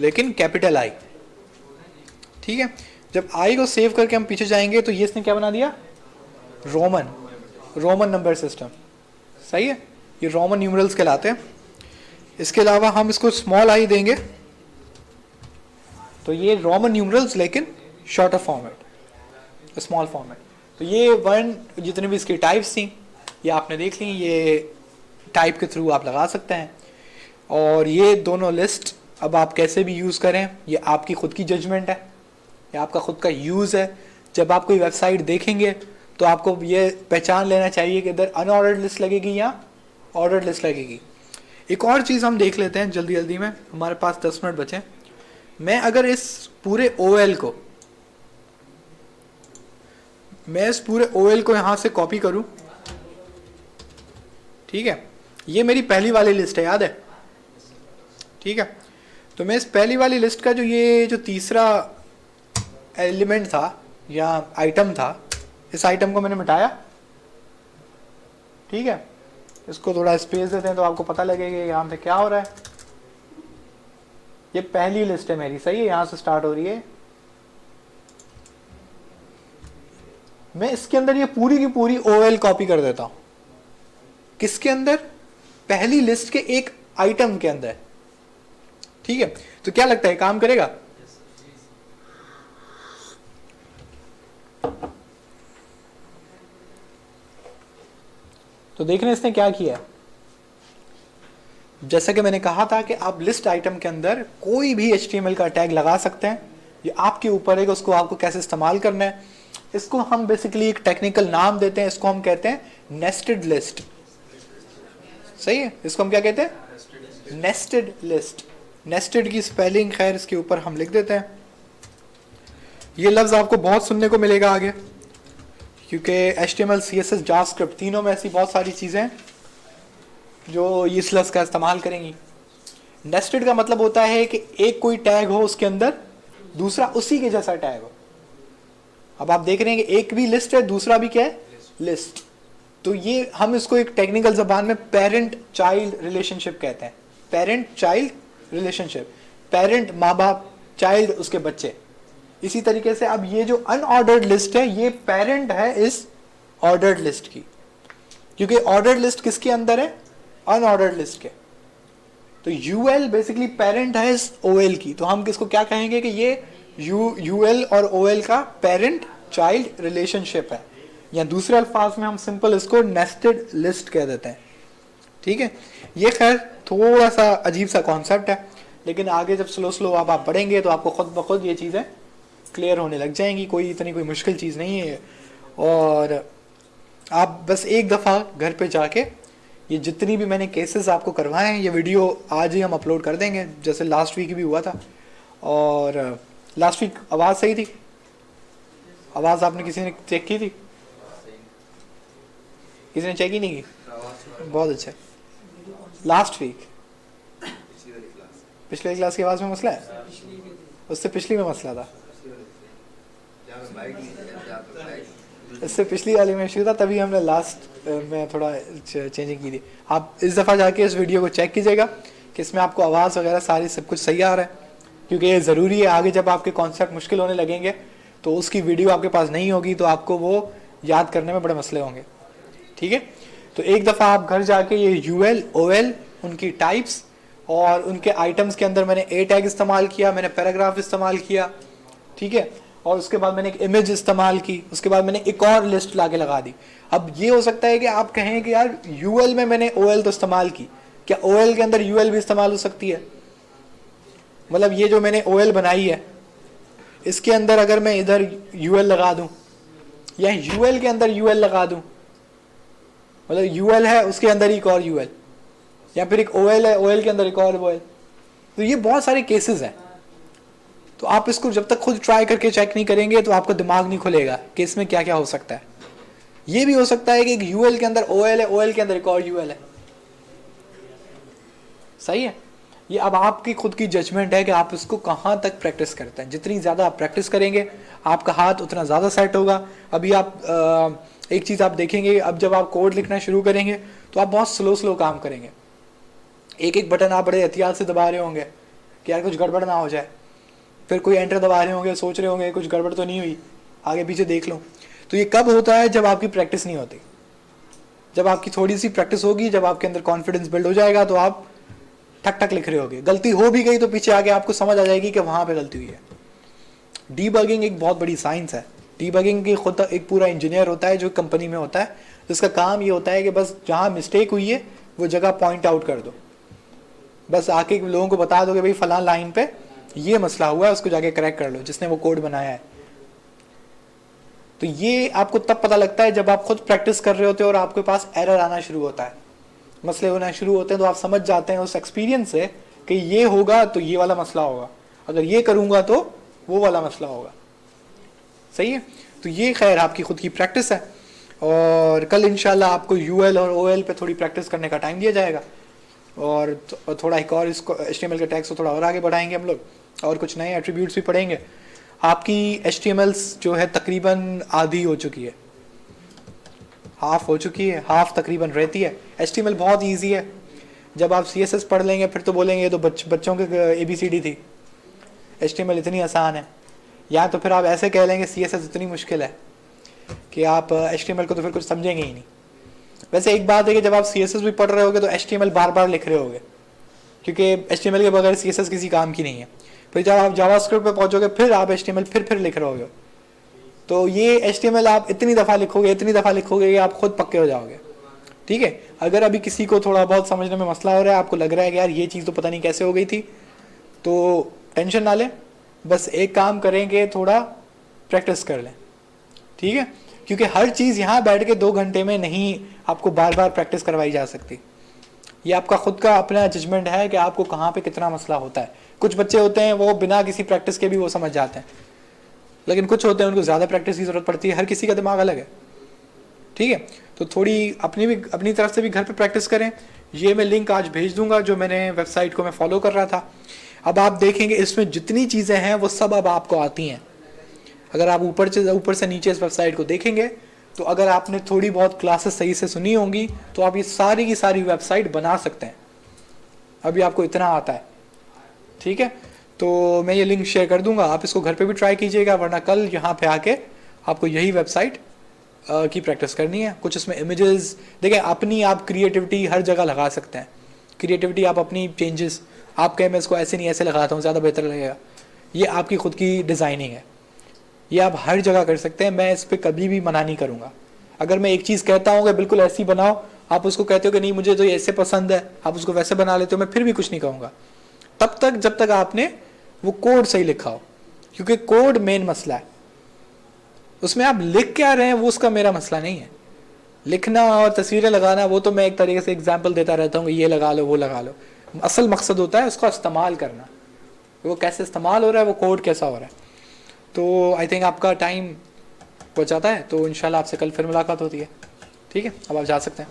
लेकिन कैपिटल I, ठीक है। जब I को सेव करके हम पीछे जाएंगे तो ये इसने क्या बना दिया, रोमन नंबर सिस्टम, सही है। ये रोमन न्यूमरल्स कहलाते हैं। इसके अलावा हम इसको स्मॉल I देंगे तो ये रोमन न्यूमरल्स लेकिन शॉर्टर फॉर्मेट, स्मॉल फॉर्मेट। तो ये 1 जितने भी इसकी टाइप्स थी ये आपने देख ली, ये टाइप के थ्रू आप लगा सकते हैं। और ये दोनों लिस्ट अब आप कैसे भी यूज़ करें ये आपकी खुद की जजमेंट है, ये आपका खुद का यूज़ है। जब आप कोई वेबसाइट देखेंगे तो आपको ये पहचान लेना चाहिए कि इधर अनऑर्डर्ड लिस्ट लगेगी या ऑर्डर्ड लिस्ट लगेगी। एक और चीज़ हम देख लेते हैं जल्दी जल्दी में, हमारे पास 10 मिनट बचे। मैं अगर इस पूरे OL को यहां से कॉपी करूं, ठीक है, ये मेरी पहली वाली लिस्ट है, याद है, ठीक है, तो मैं इस पहली वाली लिस्ट का ये जो तीसरा एलिमेंट था या आइटम था, इस आइटम को मैंने मिटाया। ठीक है, इसको थोड़ा स्पेस देते हैं तो आपको पता लगेगा यहाँ पे क्या हो रहा है। ये पहली लिस्ट है मेरी, सही है, यहाँ से स्टार्ट हो रही है। मैं इसके अंदर ये पूरी की पूरी ओएल कॉपी कर देता हूं। किसके अंदर? पहली लिस्ट के एक आइटम के अंदर। ठीक है, तो क्या लगता है काम करेगा? तो देख रहे हैं इसने क्या किया है। जैसा कि मैंने कहा था कि आप लिस्ट आइटम के अंदर कोई भी HTML का टैग लगा सकते हैं, ये आपके ऊपर है कि उसको आपको कैसे इस्तेमाल करना है। इसको हम बेसिकली एक टेक्निकल नाम देते हैं, इसको हम कहते हैं नेस्टेड लिस्ट। सही है, इसको हम क्या कहते हैं? Nested list. नेस्टेड की स्पेलिंग खैर इसके ऊपर हम लिख देते हैं। ये लफ्ज आपको बहुत सुनने को मिलेगा आगे, क्योंकि HTML, CSS, जावास्क्रिप्ट तीनों में ऐसी बहुत सारी चीजें हैं जो इस लफ्ज का इस्तेमाल करेंगी। नेस्टेड का मतलब होता है कि एक कोई टैग हो, उसके अंदर दूसरा उसी के जैसा टैग हो। अब आप देख रहे हैं कि एक भी लिस्ट है, दूसरा भी क्या है? लिस्ट। तो ये हम इसको एक टेक्निकल जबान में पेरेंट चाइल्ड रिलेशनशिप कहते हैं। पेरेंट चाइल्ड रिलेशनशिप, पेरेंट माँ बाप, चाइल्ड उसके बच्चे। इसी तरीके से अब ये जो अनऑर्डर्ड लिस्ट है, ये पेरेंट है इस ऑर्डर्ड लिस्ट की, क्योंकि ऑर्डर्ड लिस्ट किसके अंदर है? अनऑर्डर्ड लिस्ट के। तो यूएल बेसिकली पेरेंट है इस ओएल की। तो हम किसको क्या कहेंगे कि ये यूएल और ओएल का पेरेंट चाइल्ड रिलेशनशिप है, या दूसरे अल्फाज में हम सिंपल इसको नेस्टेड लिस्ट कह देते हैं। ठीक है, ये खैर थोड़ा सा अजीब सा कॉन्सेप्ट है, लेकिन आगे जब स्लो स्लो आप बढ़ेंगे तो आपको खुद ब खुद ये चीज़ें क्लियर होने लग जाएंगी। कोई इतनी कोई मुश्किल चीज़ नहीं है। और आप बस एक दफ़ा घर पे जाके ये जितनी भी मैंने केसेस आपको करवाए हैं, ये वीडियो आज ही हम अपलोड कर देंगे, जैसे लास्ट वीक भी हुआ था। और लास्ट वीक आवाज़ सही थी? आवाज़ आपने किसी ने चेक की थी? किसी ने चेक ही नहीं की? बहुत अच्छा। लास्ट वीक पिछले क्लास की आवाज़ में मसला है, उससे पिछली में मसला था, इससे पिछली वाली में इशू था, तभी हमने लास्ट में थोड़ा चेंजिंग की थी। आप इस दफ़ा जाके इस वीडियो को चेक कीजिएगा कि इसमें आपको आवाज़ वगैरह सारी सब कुछ सही आ रहा है, क्योंकि ये ज़रूरी है। आगे जब आपके कॉन्सेप्ट मुश्किल होने लगेंगे तो उसकी वीडियो आपके पास नहीं होगी, तो आपको वो याद करने में बड़े मसले होंगे। ठीक है, तो एक दफ़ा आप घर जाके ये यूएल ओएल उनकी टाइप्स और उनके आइटम्स के अंदर मैंने ए टैग इस्तेमाल किया, मैंने पैराग्राफ इस्तेमाल किया। ठीक है, और उसके बाद मैंने एक इमेज इस्तेमाल की, उसके बाद मैंने एक और लिस्ट ला के लगा दी। अब ये हो सकता है कि आप कहें कि यार यूएल में मैंने ओएल तो इस्तेमाल की, क्या ओएल के अंदर यूएल भी इस्तेमाल हो सकती है? मतलब ये जो मैंने ओएल बनाई है, इसके अंदर अगर मैं इधर यूएल लगा दूं या यूएल के अंदर यूएल लगा दूं, मतलब यूएल है उसके अंदर एक और यूएल, या फिर एक ओएल है ओएल के अंदर एक और ओएल, तो ये बहुत सारे केसेस हैं। तो आप इसको जब तक खुद ट्राई करके चेक नहीं करेंगे तो आपका दिमाग नहीं खुलेगा कि इसमें क्या क्या हो सकता है। ये भी हो सकता है कि एक यूएल के अंदर ओएल है, ओएल के अंदर एक और यूएल है। सही है, ये अब आपकी खुद की जजमेंट है कि आप इसको कहाँ तक प्रैक्टिस करते हैं। जितनी ज़्यादा आप प्रैक्टिस करेंगे आपका हाथ उतना ज़्यादा सेट होगा। अभी आप एक चीज़ आप देखेंगे, अब जब आप कोड लिखना शुरू करेंगे तो आप बहुत स्लो काम करेंगे। एक एक बटन आप बड़े एहतियात से दबा रहे होंगे कि यार कुछ गड़बड़ ना हो जाए, फिर कोई एंटर दबा रहे होंगे, सोच रहे होंगे कुछ गड़बड़ तो नहीं हुई, आगे पीछे देख लो। तो ये कब होता है? जब आपकी प्रैक्टिस नहीं होती। जब आपकी थोड़ी सी प्रैक्टिस होगी, जब आपके अंदर कॉन्फिडेंस बिल्ड हो जाएगा, तो आप ठक ठक लिख रहे होगे। गलती हो भी गई तो पीछे आके आपको समझ आ जाएगी कि वहाँ पे गलती हुई है। डीबगिंग एक बहुत बड़ी साइंस है। डीबगिंग की खुद एक पूरा इंजीनियर होता है जो कंपनी में होता है, जिसका काम ये होता है कि बस जहाँ मिस्टेक हुई है वो जगह पॉइंट आउट कर दो, बस आके लोगों को बता दो कि भाई फलां लाइन पे ये मसला हुआ है, उसको जाके करेक्ट कर लो जिसने वो कोड बनाया है। तो ये आपको तब पता लगता है जब आप खुद प्रैक्टिस कर रहे होते हो और आपके पास एरर आना शुरू होता है, मसले होना शुरू होते हैं, तो आप समझ जाते हैं उस एक्सपीरियंस से कि ये होगा तो ये वाला मसला होगा, अगर ये करूँगा तो वो वाला मसला होगा। सही है, तो ये खैर आपकी खुद की प्रैक्टिस है। और कल इंशाल्लाह आपको यूएल और ओएल पे थोड़ी प्रैक्टिस करने का टाइम दिया जाएगा। और थोड़ा एक और इसको HTML के टैग्स को थोड़ा और आगे बढ़ाएंगे हम लोग, और कुछ नए एट्रीब्यूट्स भी पढ़ेंगे। आपकी HTMLs जो है तकरीबन आधी हो चुकी है, हाफ हो चुकी है, हाफ तकरीबन रहती है। HTML बहुत ईजी है, जब आप CSS पढ़ लेंगे फिर तो बोलेंगे ये तो बच्चों के ABCD थी। HTML इतनी आसान है, या तो फिर आप ऐसे कह लेंगे CSS इतनी मुश्किल है कि आप HTML को तो फिर कुछ समझेंगे ही नहीं। वैसे एक बात है कि जब आप CSS भी पढ़ रहे होगे तो HTML बार बार लिख रहे होगे, क्योंकि HTML के बगैर CSS किसी काम की नहीं है। फिर जब आप जावास्क्रिप्ट पे पहुंचोगे फिर आप HTML फिर लिख रहे होगे। तो ये HTML आप इतनी दफ़ा लिखोगे कि आप खुद पक्के हो जाओगे। ठीक है, अगर अभी किसी को थोड़ा बहुत समझने में मसला हो रहा है, आपको लग रहा है कि यार ये चीज़ तो पता नहीं कैसे हो गई थी, तो टेंशन ना लें, बस एक काम करेंगे, थोड़ा प्रैक्टिस कर लें। ठीक है, क्योंकि हर चीज़ यहाँ बैठ के 2 घंटे में नहीं आपको बार बार प्रैक्टिस करवाई जा सकती। ये आपका खुद का अपना जजमेंट है कि आपको कहाँ पे कितना मसला होता है। कुछ बच्चे होते हैं वो बिना किसी प्रैक्टिस के भी वो समझ जाते हैं, लेकिन कुछ होते हैं उनको ज़्यादा प्रैक्टिस की ज़रूरत पड़ती है। हर किसी का दिमाग अलग है। ठीक है, तो थोड़ी अपनी तरफ से भी घर पे प्रैक्टिस करें। ये मैं लिंक आज भेज दूंगा जो मैंने वेबसाइट को मैं फॉलो कर रहा था। अब आप देखेंगे इसमें जितनी चीज़ें हैं वो सब अब आपको आती हैं। अगर आप ऊपर से नीचे इस वेबसाइट को देखेंगे तो अगर आपने थोड़ी बहुत क्लासेस सही से सुनी होंगी तो आप ये सारी की सारी वेबसाइट बना सकते हैं। अभी आपको इतना आता है। ठीक है, तो मैं ये लिंक शेयर कर दूंगा, आप इसको घर पे भी ट्राई कीजिएगा, वरना कल यहाँ पे आके आपको यही वेबसाइट की प्रैक्टिस करनी है। कुछ इसमें इमेजेस देखें, अपनी आप क्रिएटिविटी हर जगह लगा सकते हैं। क्रिएटिविटी आप अपनी चेंजेस, आप कहें मैं इसको ऐसे नहीं ऐसे लगाता हूँ ज़्यादा बेहतर लगेगा, ये आपकी खुद की डिज़ाइनिंग है, ये आप हर जगह कर सकते हैं। मैं इस पर कभी भी मना नहीं करूँगा। अगर मैं एक चीज़ कहता हूँ कि बिल्कुल ऐसी बनाओ, आप उसको कहते हो कि नहीं मुझे तो ये ऐसे पसंद है, आप उसको वैसे बना लेते हो, मैं फिर भी कुछ नहीं कहूँगा तब तक जब तक आपने वो कोड सही लिखा हो, क्योंकि कोड मेन मसला है। उसमें आप लिख क्या रहे हैं वो उसका मेरा मसला नहीं है। लिखना और तस्वीरें लगाना वो तो मैं एक तरीके से एग्जाम्पल देता रहता हूँ, ये लगा लो वो लगा लो। असल मकसद होता है उसका इस्तेमाल करना, वो कैसे इस्तेमाल हो रहा है, वो कोड कैसा हो रहा है। तो आई थिंक आपका टाइम हो जाता है, तो इंशाल्लाह आपसे कल फिर मुलाकात होती है। ठीक है, अब आप जा सकते हैं।